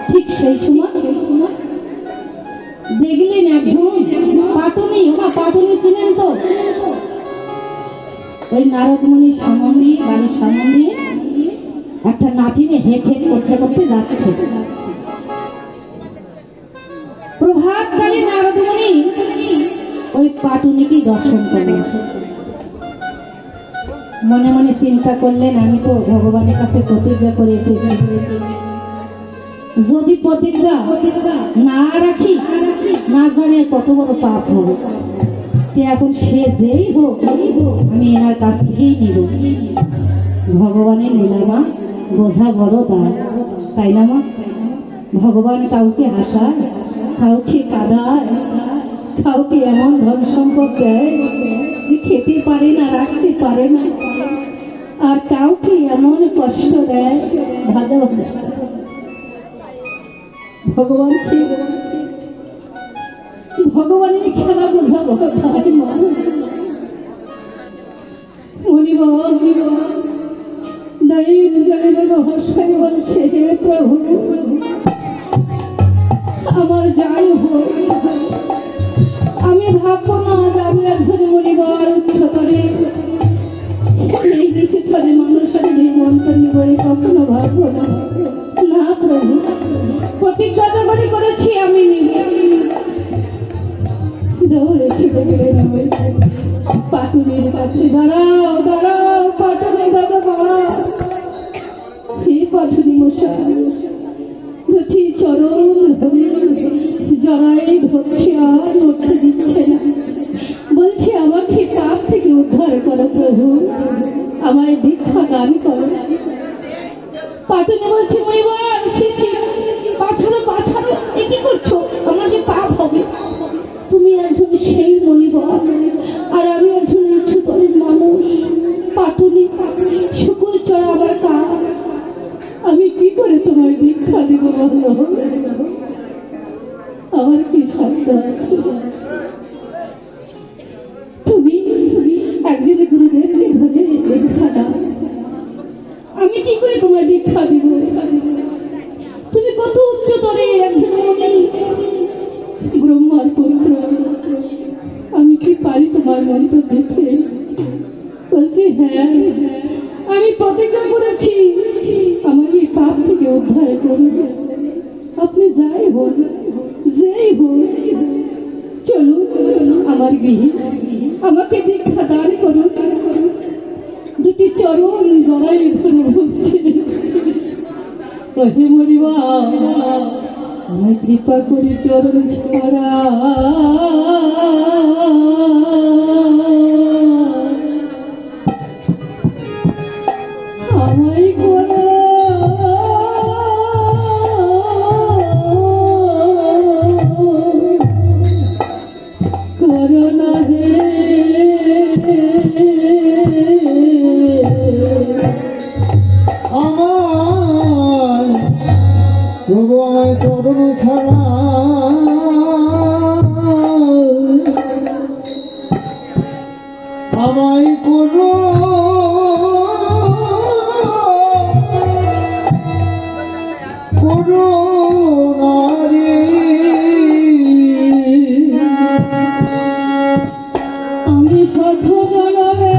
ঠিক সেই সময় দেখলেন একজন পাটনি, পাটনি ছিলেন তো, ওই নারদ মুনির সামন দিয়ে, বাড়ির সামন দিয়ে একটা নাটিনে হেঁটে করতে করতে যাচ্ছে। প্রভাতকালে নারদ মুনি ওই পাটুনিকে দর্শন করলেন। মনে মনে চিন্তা করলেন, আমি তো ভগবানের কাছে প্রতিজ্ঞা করে এসেছি, যদি প্রতিজ্ঞা না রাখি না জানে কত বড় পাপ হবে। এখন সে যেই হোক আমি এনার কাছ থেকেই নিব। ভগবানের লীলামা বোঝা বড় দায়, তাই না মা? ভগবান কাউকে হাসায়, কাউকে কাঁদায়, কাউকে এমন ধন সম্পদ দেয় যে খেতে পারে না, রাখতে পারে না, আর কাউকে এমন কষ্ট দেয় ভাজা ভগবানকে, ভগবানের খেলা বোঝাবো তাই মা। রহস্যায় বলছে, হে প্রভু, আমার যাই হোক, আমি ভাববো না যে আমি একজন মনিবর উচ্চতরে এই কিছুক্ষণে মানুষের জীবন্ত নিব, কখনো ভাববো না। না প্রভু, প্রতিজ্ঞা করে করেছি আমি নিব। দৌড়ে ছুটে গেলে পাটুনির কাছে, দাঁড়াও দাঁড়াও, পাটুনি দাদা দাঁড়াও। হে পাটুনি মশাই, দুটি চরণ ধরে জড়াই ধরছে, আর উঠতে দিচ্ছে না, বলছে আমাকে পাপ থেকে উদ্ধার করো প্রভু, আমায় দীক্ষা দান করো। পাটুনি বলছে, মনিবর পাছাড়ো পাছাড়ো, এ কি করছো, আমার যে পাপ হবে। তুমি একজন সেই মনিবর, আর আমি একজন উচ্চতরের মানুষ। পাটুনি, শুকুর চড়া আমার কাজ, আমি কি করে তোমার দীক্ষা দিব বলো? আমার কি সাধ্য আছে? তুমি একজন গুরুদেবকে ধরে দীক্ষা দাও, আমি কি করে তোমার দীক্ষা দিব? তুমি কত উচ্চতরে একজন মুনি, ব্রহ্মার পুত্র, আমি কি পারি তোমার মন্ত্র দেখে? বলছি, হ্যাঁ, আমি প্রতিজ্ঞা করেছি আমার এই পাপ থেকে উদ্ধার করবে। আপনি যাই হোক, যেই হোক, চলুন আমার গৃহে, আমাকে দীক্ষা দান করুন। দুটি চরণ জড়াই ধরে বলছে, হে মনিবর, আমায় কৃপা করে চরণ ছাড়া আমায় করোনা হে আমার প্রভু আমায় চরণ ছাড়া আমায় কোনো নারী আমি শত জনমে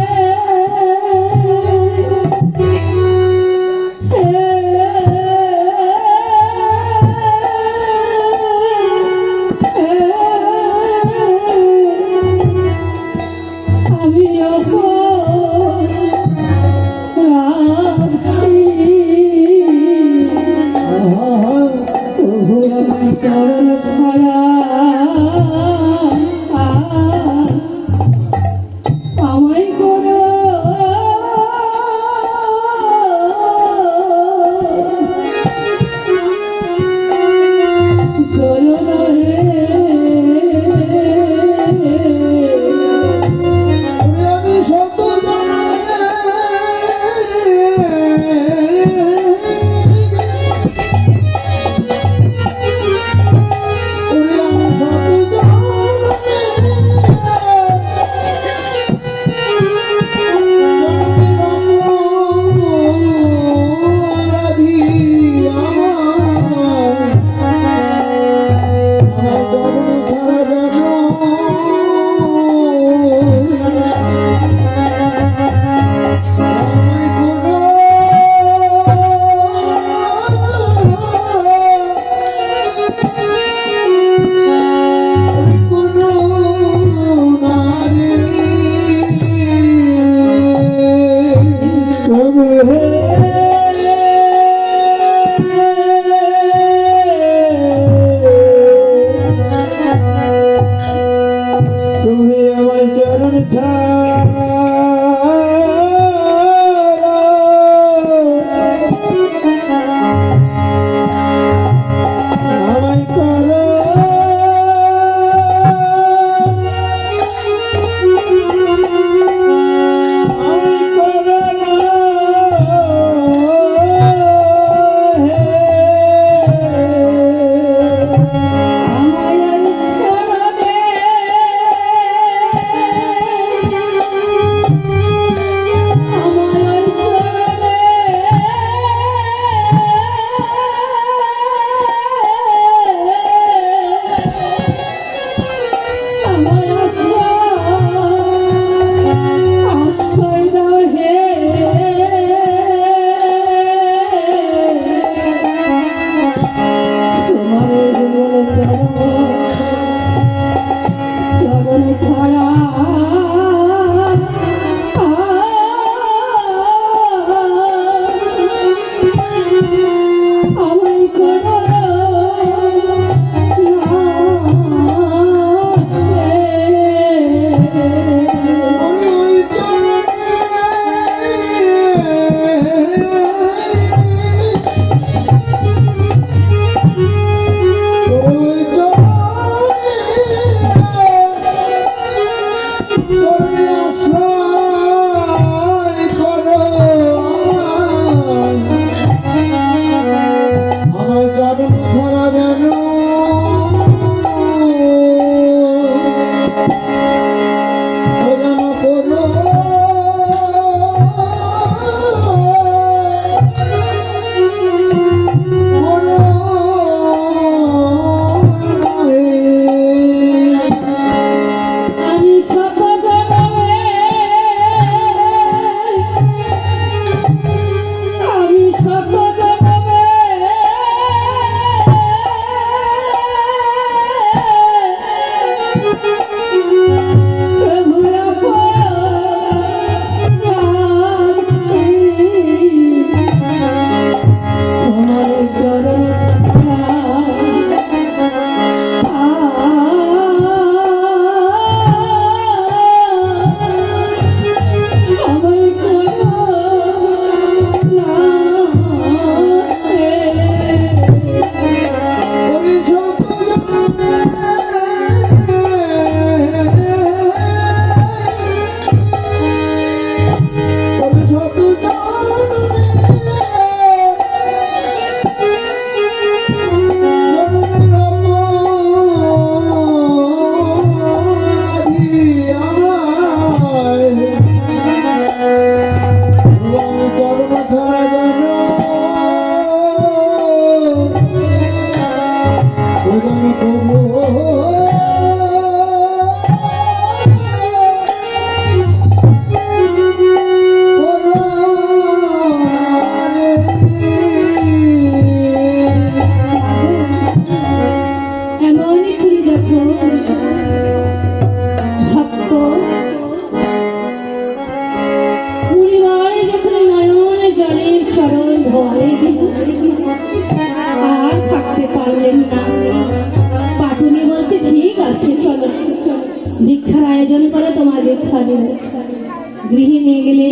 প্রয়োজন করে তোমার দীক্ষা দিলে। গৃহে নিয়ে গেলে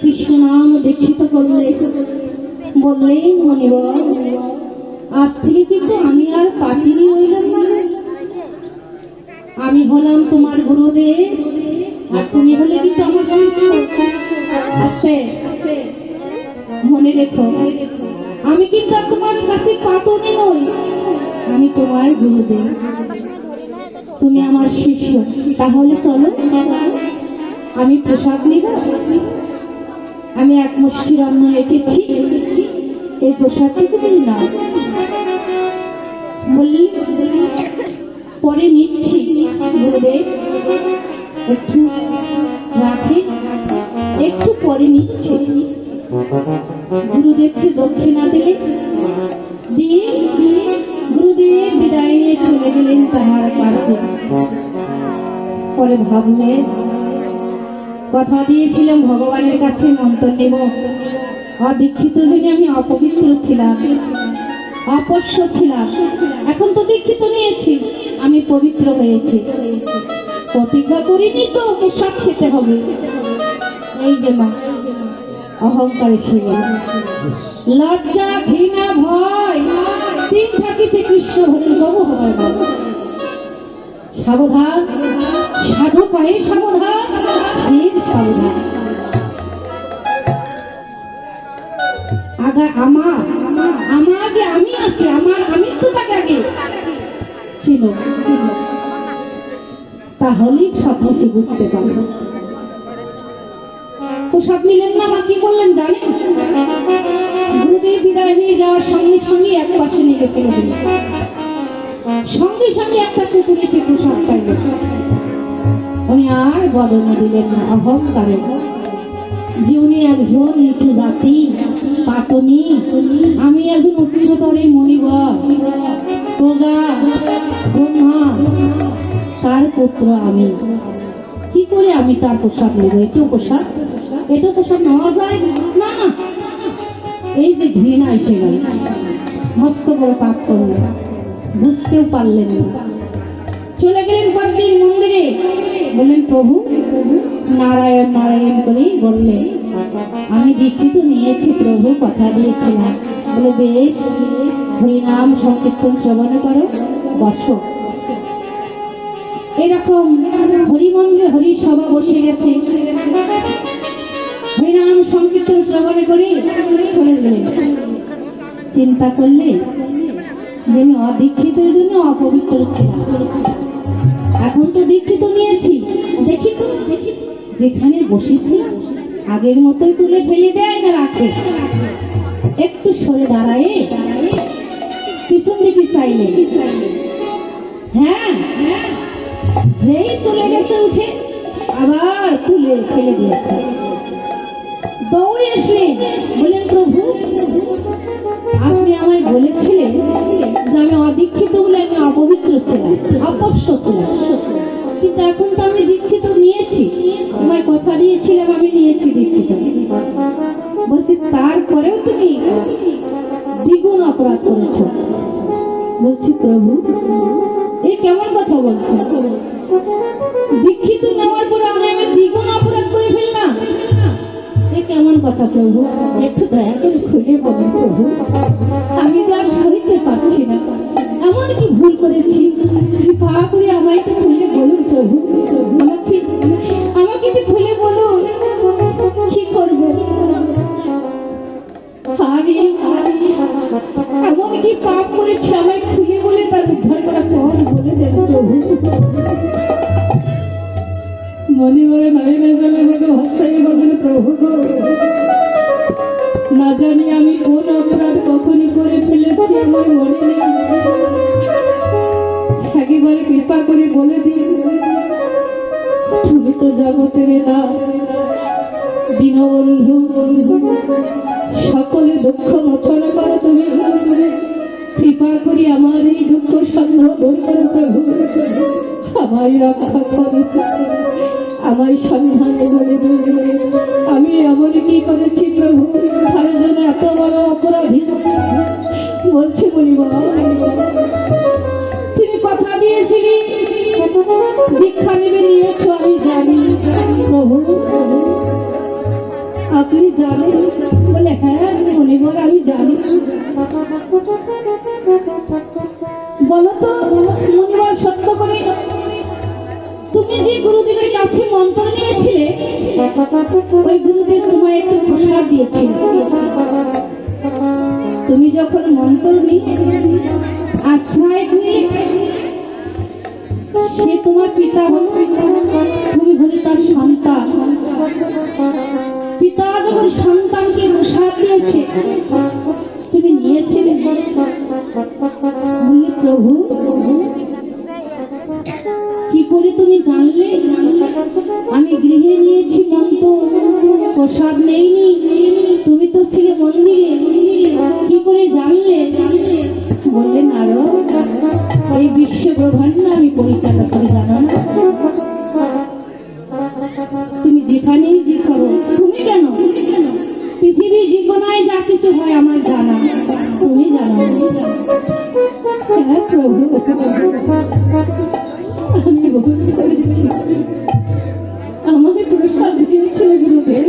কৃষ্ণ নাম দীক্ষিত করলে, বললেন মনিবর আজ থেকে কিন্তু আমি আর পাপিনী হইলাম না, আমি হলাম তোমার গুরুদেব আর তুমি হলে কিন্তু আমার শিষ্য। আছে মনে রেখো, আমি কিন্তু আর তোমার কাছে পাটনি নই, আমি তোমার গুরুদেব, তুমি আমার শিষ্য। তাহলে চলো আমি প্রসাদ নিব, আমি এক মুষ্টির অন্ন এঁকেছি, এই প্রসাদটুকু তুমি নাও। বললি পরে নিচ্ছি গুরুদেব, একটু রাখে, একটু পরে নিচ্ছি। গুরুদেবকে দক্ষিণা দিলে, দিয়ে গুরুদেব বিদায় নিয়ে চলে গেলেন তাহার কাছে। পরে ভাবলে কথা দিয়েছিলাম ভগবানের কাছে মন্ত্র নেব, অদীক্ষিত জন্য আমি অপবিত্র ছিলাম, অপস্য ছিলাম, এখন তো দীক্ষিত নিয়েছি, আমি পবিত্র হয়েছি। প্রতিজ্ঞা করিনি তো প্রসাদ খেতে হবে। এই যে মা অহংকার ছিল, লজ্জা ঘৃণা ভয় তিন থাকিতে কৃষ্ণ ভক্তি কবু হবার বাবা। সাবধান, সাধু পায়ে সাবধান, বীর সাবধান। আগা আমার যে আমি আছি, আমার আমৃত্যুটাকে আগে ছিল, তাহলেই সব কিছু বুঝতে পারবো। প্রসাদ নিলেন না, বা কি করলেন জানেন? গুরুদেব বিদায় হয়ে যাওয়ার সঙ্গে সঙ্গে এক পাশে নিয়ে ফেলে দিলেন, সঙ্গে সঙ্গে একটা চতুরে সে প্রসাদ পাইল। উনি আর বদনে দিলেন না, অহংকারে যে উনি একজন নিচু জাতি পাটনি, আমি একজন উচ্চতরে মণিবর প্রজা ব্রহ্মা, তার পুত্র আমি, কি করে আমি তার প্রসাদ নেব? এটা প্রসাদ নেওয়া যায় না। এই যে ঘৃণা এসে গেল, মস্ত বড় পাপ করলেন, বুঝতেও পারলেন না। চলে গেলেন পরদিন মন্দিরে, বললেন প্রভু নারায়ণ নারায়ণ করেই বললেন আমি দীক্ষিত নিয়েছি প্রভু, কথা দিয়েছিলাম। বলে বেশ, হরিনাম সংকীর্তন শ্রবণ করো, বসো। এরকম হরিমন্দিরে হরি সভা বসে গেছে, হরিনাম সংকীর্তন শ্রবণ করে চলে গেলেন। চিন্তা করলে যে আমি অদীক্ষিতের জন্য অপবিত্র ছিলাম, এখন তো দীক্ষিত নিয়েছি, দেখি তো যেখানে বসেছি আগের মতোই তুলে ফেলে দেয় না রাখে, একটু সরে দাঁড়ায় পিছন দিকে চাইলে, হ্যাঁ যেই চলে গেছে উঠে আবার তুলে ফেলে দিয়েছে। দৌড়ে আসলেন, বললেন প্রভু আপনি আমায় বলেছিলেন যে আমি অদীক্ষিত বলে আমি অপবিত্র ছিলাম, অপস্য ছিলাম, কিন্তু এখন তো আমি দীক্ষিত নিয়েছি, তোমায় কথা দিয়েছিলাম আমি নিয়েছি দীক্ষিত। বলছি তারপরেও তুমি দ্বিগুণ অপরাধ করেছ। বলছি প্রভু এ কেমন কথা বলছো? দীক্ষিত নেওয়ার পরে আমি দ্বিগুণ অপরাধ করে ফেললাম, এ কেমন কথা প্রভু? একটু দয়া করে খুলে বলুন প্রভু, আমি তো আর সইতে পারছি না, এমন কি ভুল করেছি, কৃপা করে আমায় তো খুলে বলুন প্রভু, আমাকে একটু খুলে বলুন, কি করবো? এমন কি পাপ করেছি আমায় খুলে বলে তার উদ্ধার করা পথ বলে দেন প্রভু। মনে মনে নাইলে চলে মতো ভাষায় বলবেন প্রভু না জানি আমি কোন অপরাধ কখনই করে ফেলেছি আমার মনে নেই, একবার কৃপা করে বলে দিন। তুমি তো জগতের না দীনবন্ধু, সকলে দুঃখ মোচন করো তুমি, কৃপা করি আমার এই দুঃখ সন্দেহ দূর করো প্রভু, আমায় রক্ষা করো, আমার সন্ধানে বলে দিন আমি এমন কি করেছি প্রভু তার জন্য এত বড় অপরাধী। বলছি বলিব তুমি কথা দিয়েছিলি দীক্ষা নেবে নিয়েছো আমি জানি। প্রভু আপনি জানেন? বলে হ্যাঁ মনিবর আমি জানি। বলো তো মনিবর সত্য করে, তুমি যে গুরুদেবের কাছে মন্ত্র নিয়েছিলে ওই গুরুদেব তোমায় একটু প্রসাদ দিয়েছিল। তুমি যখন মন্ত্র নিয়ে আশ্রয় নিয়ে সে তোমার পিতা হলো, তুমি হলে তার সন্তান। পিতা যখন সন্তানকে প্রসাদ দিয়েছে তুমি নিয়েছিলে। বললে প্রভু কি করে তুমি জানলে? আমি গৃহে নিয়েছি মন্ত্র, প্রসাদ নেইনি, তুমি তো ছিলে মন্দিরে, কি করে জানলে? বললে নারদ এই বিশ্ব ব্রহ্মাণ্ড আমি পরিচালনা করে, জানো না? তুমি যেখানেই যে করো, তুমি কেন পৃথিবী জীবনায় যা কিছু হয় আমার জানা, তুমি জানো না? হ্যাঁ প্রভু আমি ভুল করেছি, আমাকে প্রসাদ দিয়েছিল গুরুদেব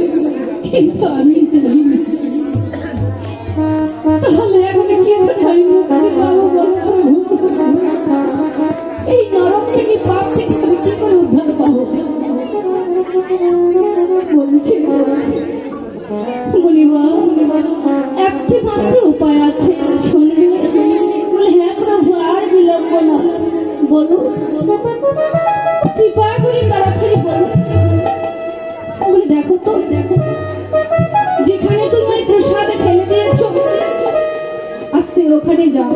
কিন্তু আমি দিইনি। তাহলে এখন কি করে মুক্তি পাবো বলো? এই নরক থেকে পাপ থেকে আমি কি করে উদ্ধার পাবো? বলছি একটি মাত্র উপায় আছে, শুনবি? বলে হ্যাঁ প্রভু আর বিলম্ব না, বলো কৃপা করে তাড়াতাড়ি বলো। বলে দেখো তো যেখানে তুমি প্রসাদে ফেলে দিয়েছ আস্তে ওখানে যাও,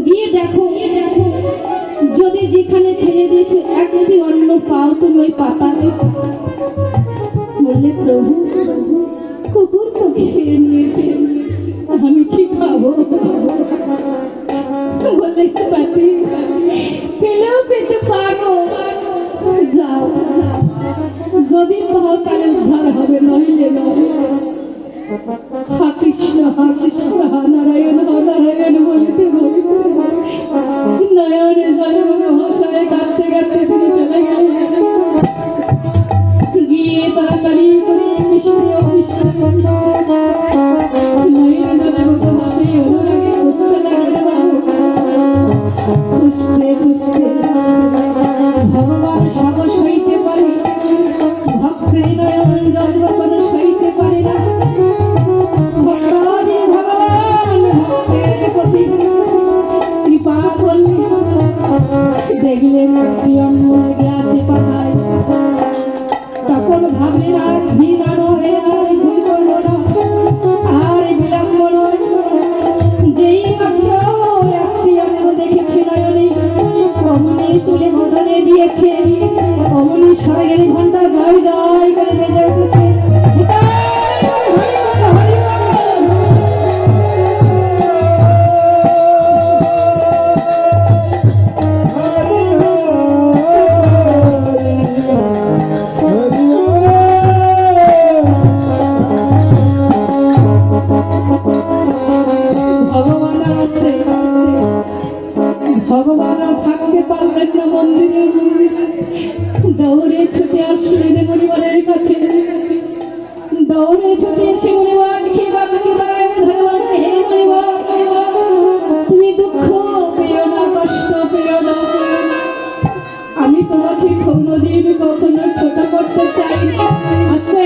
গিয়ে দেখো যদি যেখানে ফেলে দিয়েছো এক কেজি অন্ন পাও তুমি ওই পাতাতে। বললে প্রভু কুকুর তো খেয়ে নিয়েছে, আমি কি খাবো? বলে পাতি পেলেও পেতে পারো, যাও যদি পাও তাহলে উদ্ধার হবে, নইলে নয়। হা কৃষ্ণ হা নারায়ণ বলিতে নয়নে জলে ভাষায় কাঁদতে কাঁদতে তিনি চলে গেলেন। গিয়ে তাড়াতাড়ি করে নয়নে জলে ভাষে অনুরাগে খুঁজতে লাগলেন। খুঁজতে ভগবান সাহস হইতে পারে, ভক্তের নয়ন জল কখনো সইতে পারে না। ভগবান ভক্তের প্রতি কৃপা করলে দেখলেন কি অমূল গ্রাসে পাঠায়। তখন ভাবলেন আর ভিড় হয়ে আর ভুল করল না, আর বিলম্ব নয়। যেই মাত্র একটি অন্ন দেখেছে নয়নে অমনি তুলে বদলে দিয়েছে, অমনি স্বর্গের ঘন্টা জয় জয় করে বেজে উঠেছে। ভগবান আর থাকতে পারলেন না মন্দিরে, দৌড়ে ছুটে আসলেন মনিবারের কাছে। দৌড়ে ছুটে এসে মনিবারকে বাবাকে দাঁড়ায় ধন্যবাদ। হে মনিবার তুমি দুঃখ পেও না, কষ্ট পেও না, আমি তোমাকে কোনোদিন কখনো ছোট করতে চাই না। আছে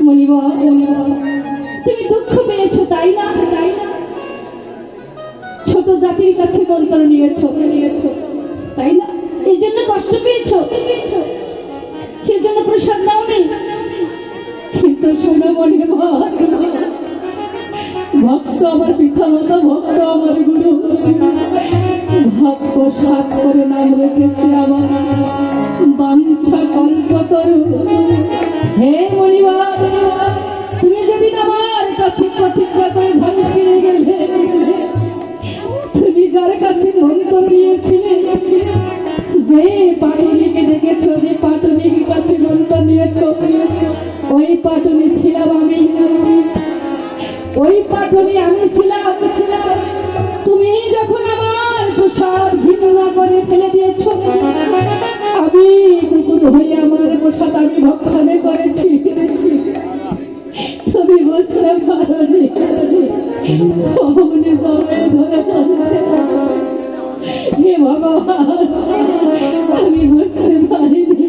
মনিবার তুমি দুঃখ পেয়েছো তাই না? ছোট জাতির কাছে মন্ত্র নিয়েছো তাই না? এই জন্য কষ্ট পেয়েছো, সেজন্য প্রসাদ দাও নেই। কিন্তু শোনো মনে ভক্ত আমার পিতামাতা, ভক্ত আমার গুরু, ভক্ত সাত করে নাম রেখেছে আমার বাঞ্ছা কল্পতরু। হে মনিবার তুমি যেদিন আমার কাছে প্রতিজ্ঞা করে ধন ফিরে গেলে, তুমি যার কাছে মন্ত্র নিয়েছিলে, যে পাটুনিকে দেখেছো, যে পাটুনির কাছে মন্ত্র নিয়েছ, ওই পাটুনি ছিলাম আমি, ওই পাটুনি আমি ছিলাম। তুমি যখন প্রসাদ আমি ভক্ষণে করেছি, তুমি বুঝতে পারোনি। অমনি জমে ধরে পড়ছে। হে ভগবান, আমি বুঝতে পারিনি।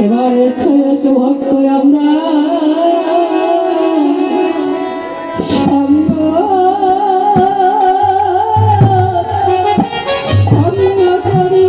এবার এসো এসো ভক্ত, আমরা সঙ্গ করি।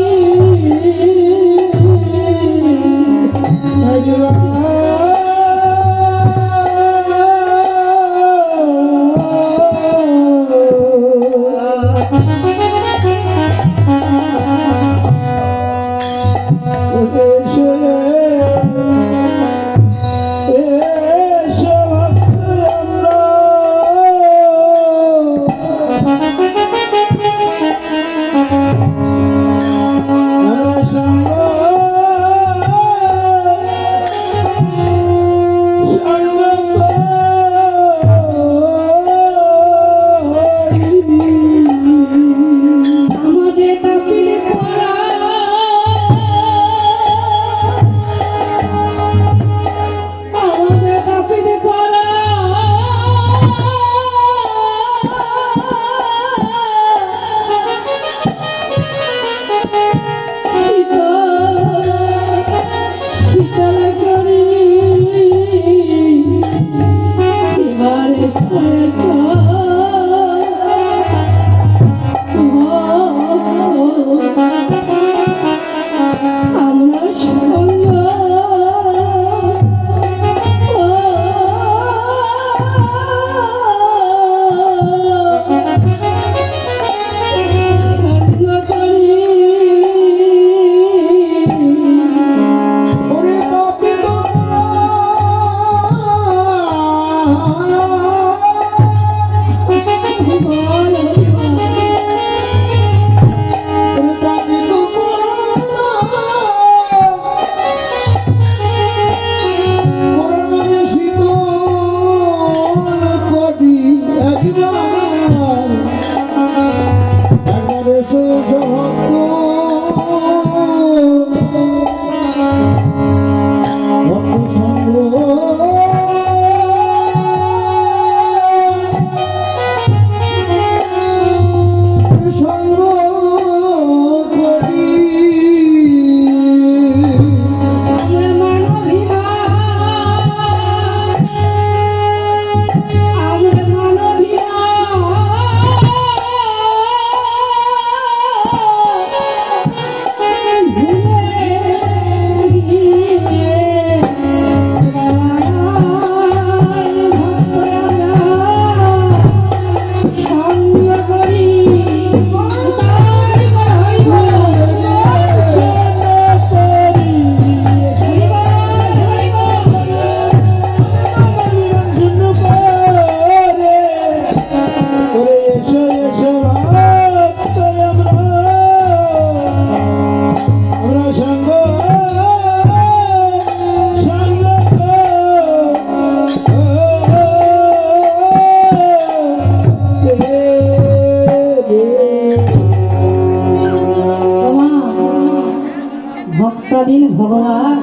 ভক্তাধীন ভগবান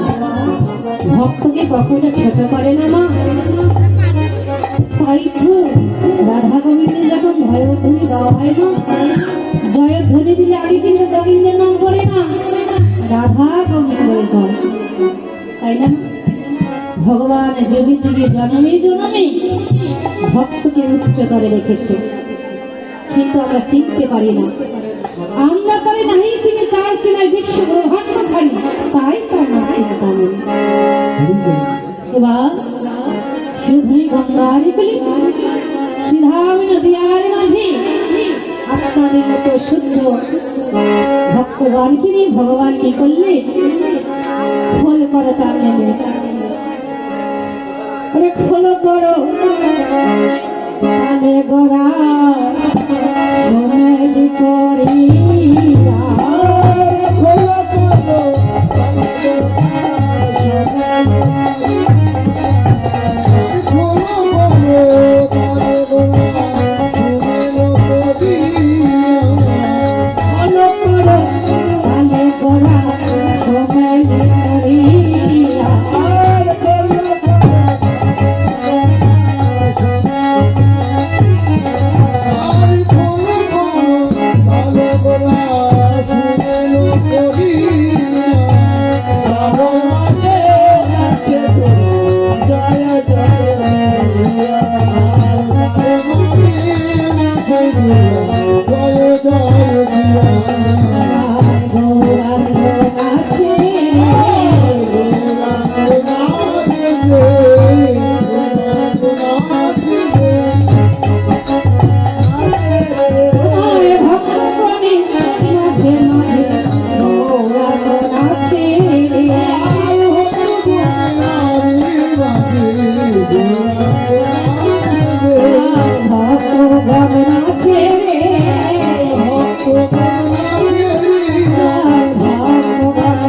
ভক্তকে কখনো ছোট করে না মা। তাই তো রাধা গোবিন্দের যখন জয়ধ্বনি দেওয়া হয় না, জয়ধ্বনি দিলে আগে কিন্তু গোবিন্দের নাম করে না, রাধা গোবিন্দের নাম, তাই না? ভগবান যুগে যুগে জন্মে জন্মে ভক্তকে উচ্চতরে রেখেছে, কিন্তু আমরা চিনতে পারি না। আমরা তাই নাহি চিনি তার চিনাই বিশ্ব ব্রহ্মাণ্ডখানি, তাই তার নাম চিন্তা নেই। এবার শুধুই গঙ্গারি বলি সিধামি নদিয়ার মাঝে আপনাদের মতো শুদ্ধ ভক্তগণকে নিয়ে ভগবান কি করলে খোল করো, তার নেবে খোল করো তালে গোড়া সোনালি করিয়া তালে গোড়া সোনালি করিয়া ভগবান আছে রে ভগবান আছে হরি বলে ভগবান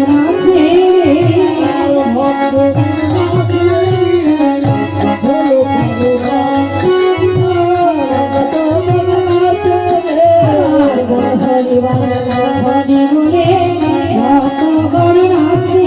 আছে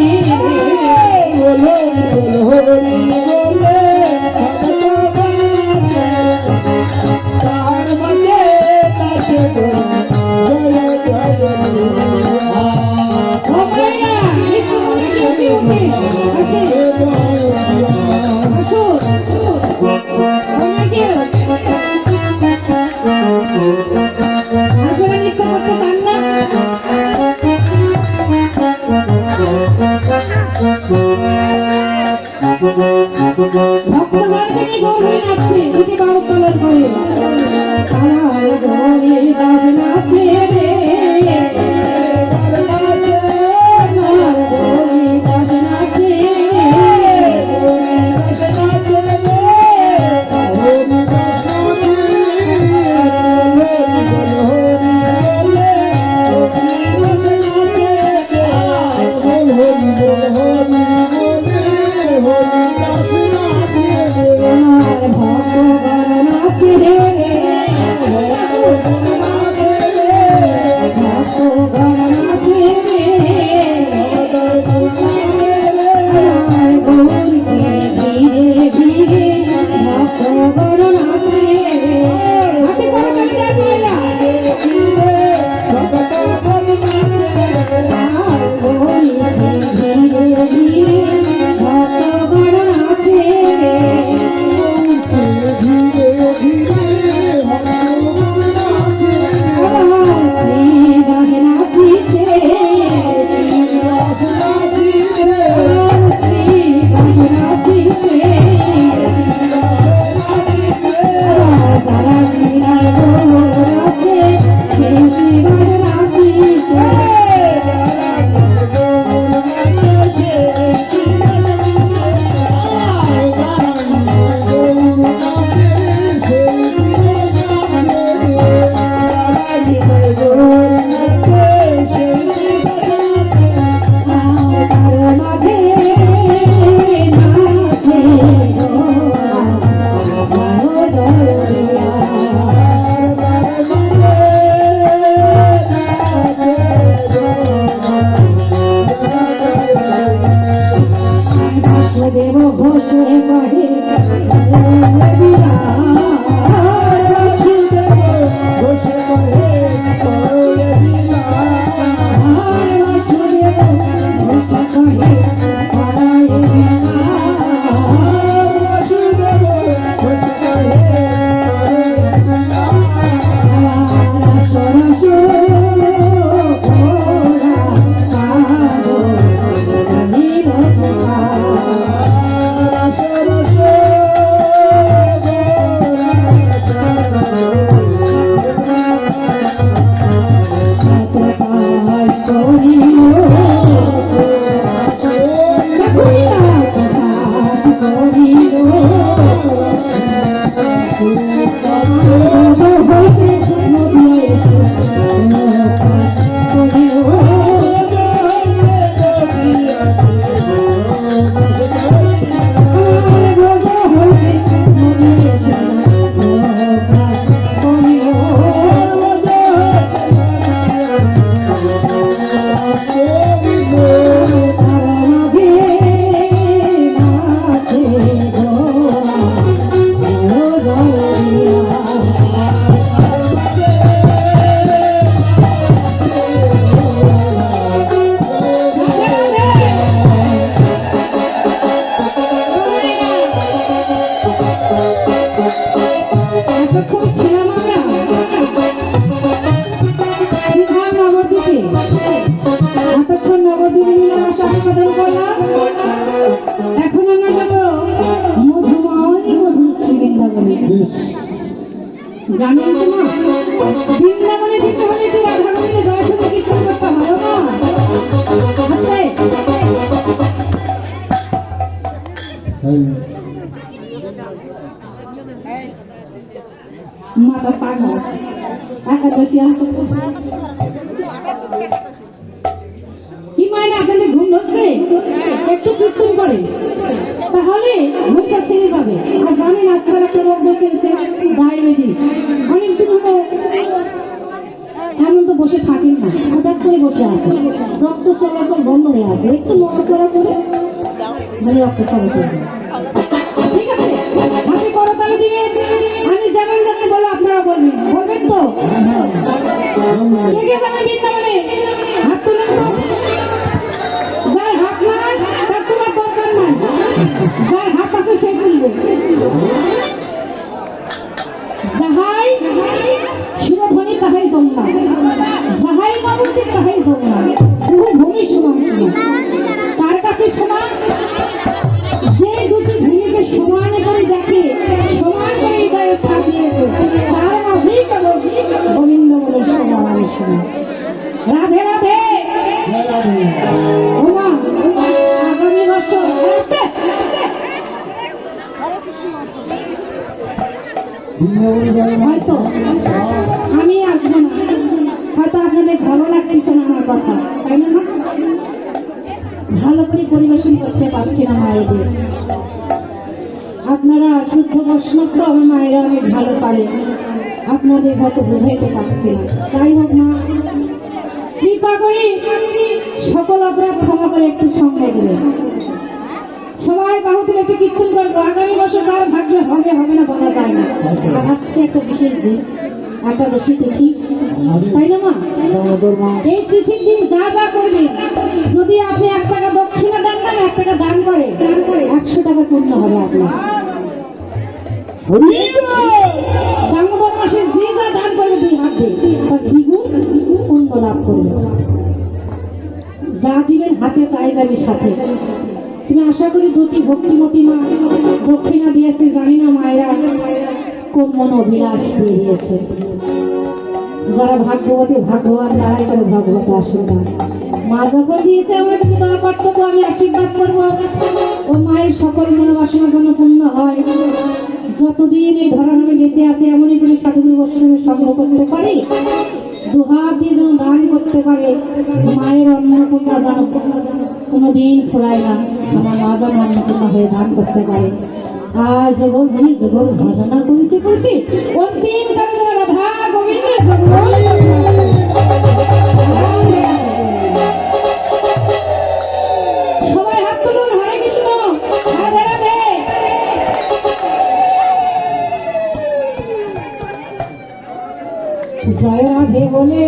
ভক্তগণকে নিয়ে গৌর হয়ে নাচছে দুটি বারো তলার করে আমার গৌরী দাস নাচে রে আমার গৌরী দাস নাচে আমার ভগবান আছে রে ভগবান আছে রে আমার গৌরীকে ধীরে ধীরে ভগবান আছে হাতে করে চলে যায় মায়েরা আমার গৌরীকে ধীরে ধীরে ভগবান আছে রে দেব ঘোষে কহে জানেন তো না বৃন্দাবনে যেতে হলে একটু রাধা গোবিন্দ জয় শুনে কীর্তন করতে ভালো না মাথা পাগল একাদশী আছে কি মানে আপনাদের ঘুম ধরছে একটু কীর্তন করে তাহলে ঘুমটা ছেড়ে যাবে আর জানেন আজকাল একটা রোগ বসেছে ডায়াবেটিস অনেকদিন হলো এমন তো বসে থাকেন না হঠাৎ করে বসে আছে রক্ত চলাচল বন্ধ হয়ে আছে একটু নড়াচড়া করে মানে রক্ত চলাচল ঠিক আছে হাতে করতালি দিবে আমি যেমন যেমন বলো আপনারা বলবেন বলবেন তো কে কে যাবে বৃন্দাবনে হাত তুলেন তো যার হাত নাই তার তোমার দরকার নাই যার হাত আছে সে তুলবে যাহাই সুরধ্বনি তাহাই জমনা যাহাই মানুষের তাহাই জমনা বহু ভূমির সমান তার কাছে সমান যে দুটি ভূমিকে সমান করে দেখে সমান করে হৃদয়ে স্থান দিয়েছে তার মাঝেই কেবল গোবিন্দ বলে সমানের সমান রাধে রাধে ওমা আগামী বছর হয়তো আমি আসবো না হয়তো আপনাদের ভালো লাগতেছে না আমার কথা তাই না ভালো করে পরিবেশন করতে পারছি না মায়েদের আপনারা শুদ্ধ বৈষ্ণব তো আমার মায়েরা অনেক ভালো পারে আপনাদের হয়তো বোঝাইতে পারছি না তাই হোক মা কৃপা করে সকল অপরাধ ক্ষমা করে একটু সঙ্গ দেবেন সবাই বাহু তুলে একটু কীর্তন করবো আগামী বছর কার ভাগ্যে হবে হবে না বলা যায় না আর আজকে একটা বিশেষ দিন একাদশী তিথি তাই না মা এই তিথির দিন যা যা করবেন যদি আপনি 1 টাকা দক্ষিণা দেন না 1 টাকা দান করে 100 টাকা পূর্ণ হবে আপনার দামোদর মাসে যে যা দান করবে 2 হাত দিয়ে তার দ্বিগুণ পুণ্য লাভ করবে যা দিবেন হাতে তাই যাবে সাথে তুমি আশা করি দুটি ভক্তিমতী মা দক্ষিণা দিয়েছে জানি না মায়েরা কোন মন অভিলাষ দিয়ে দিয়েছে যারা ভাগ্যবতী ভাগ্যবান তারাই করে ভগবত আশীর্বাদ মা যখন দিয়েছে আমার কিছু দেওয়া কর্তব্য আমি আশীর্বাদ করবো ও মায়ের সকল মনোবাসনা জন্য পূর্ণ হয় যতদিন এই ধরা নামে বেঁচে আছে এমনই করে সাধুগুরু বৈষ্ণবের সঙ্গ করতে পারি 2 হাত দিয়ে যেন দান করতে পারে মায়ের অন্নপূর্ণা যেন কোনোদিন ফুরায় না আমার মা যেন অন্নপূর্ণা হয়ে দান করতে পারে আর যুগল ভজনা করিতে করিতে অন্তিম কালে রাধা গোবিন্দের সবাই হাত তুলুন হরে কৃষ্ণ রাধে রাধে জয় রাধে বলে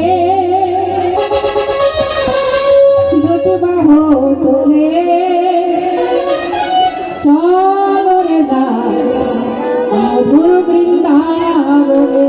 দুটো বাহু তুলে চলে যায় মধুর বৃন্দাবনে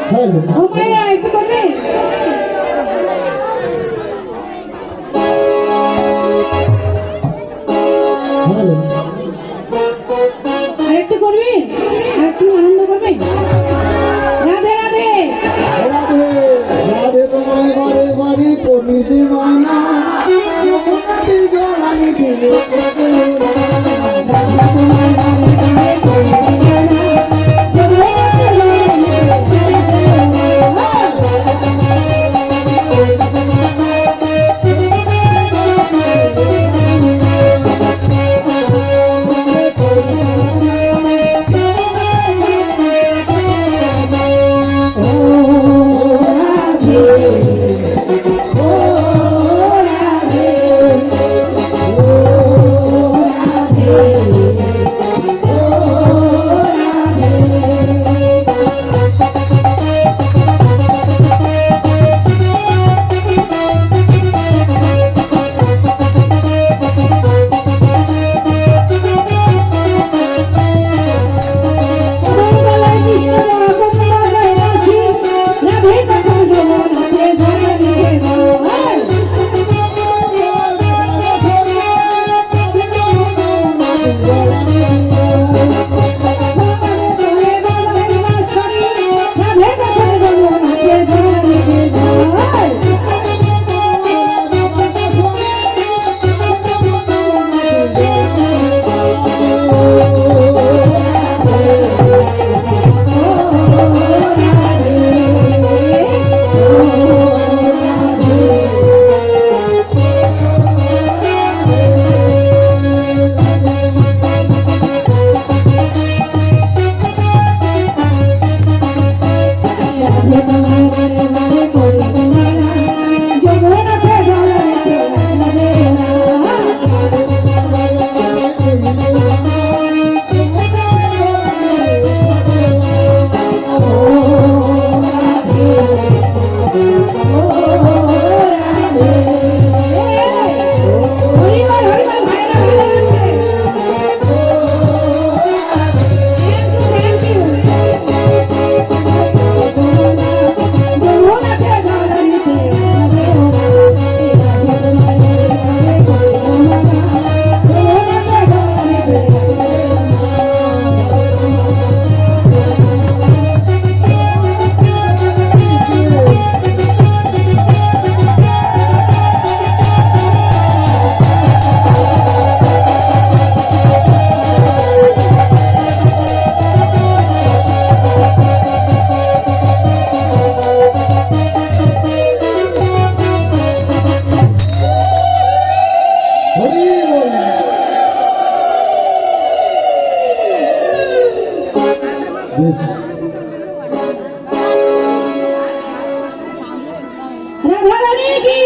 হ্যালো ও মায়া একটু করবে হ্যালো আর একটু করবেন আর একটু আনন্দ করবেন রাধে রাধে রাধে রাধে তোমায় বারে বারে করিতে মানা রাধে জড়ানি দিলে বেশ রাধা রানী কি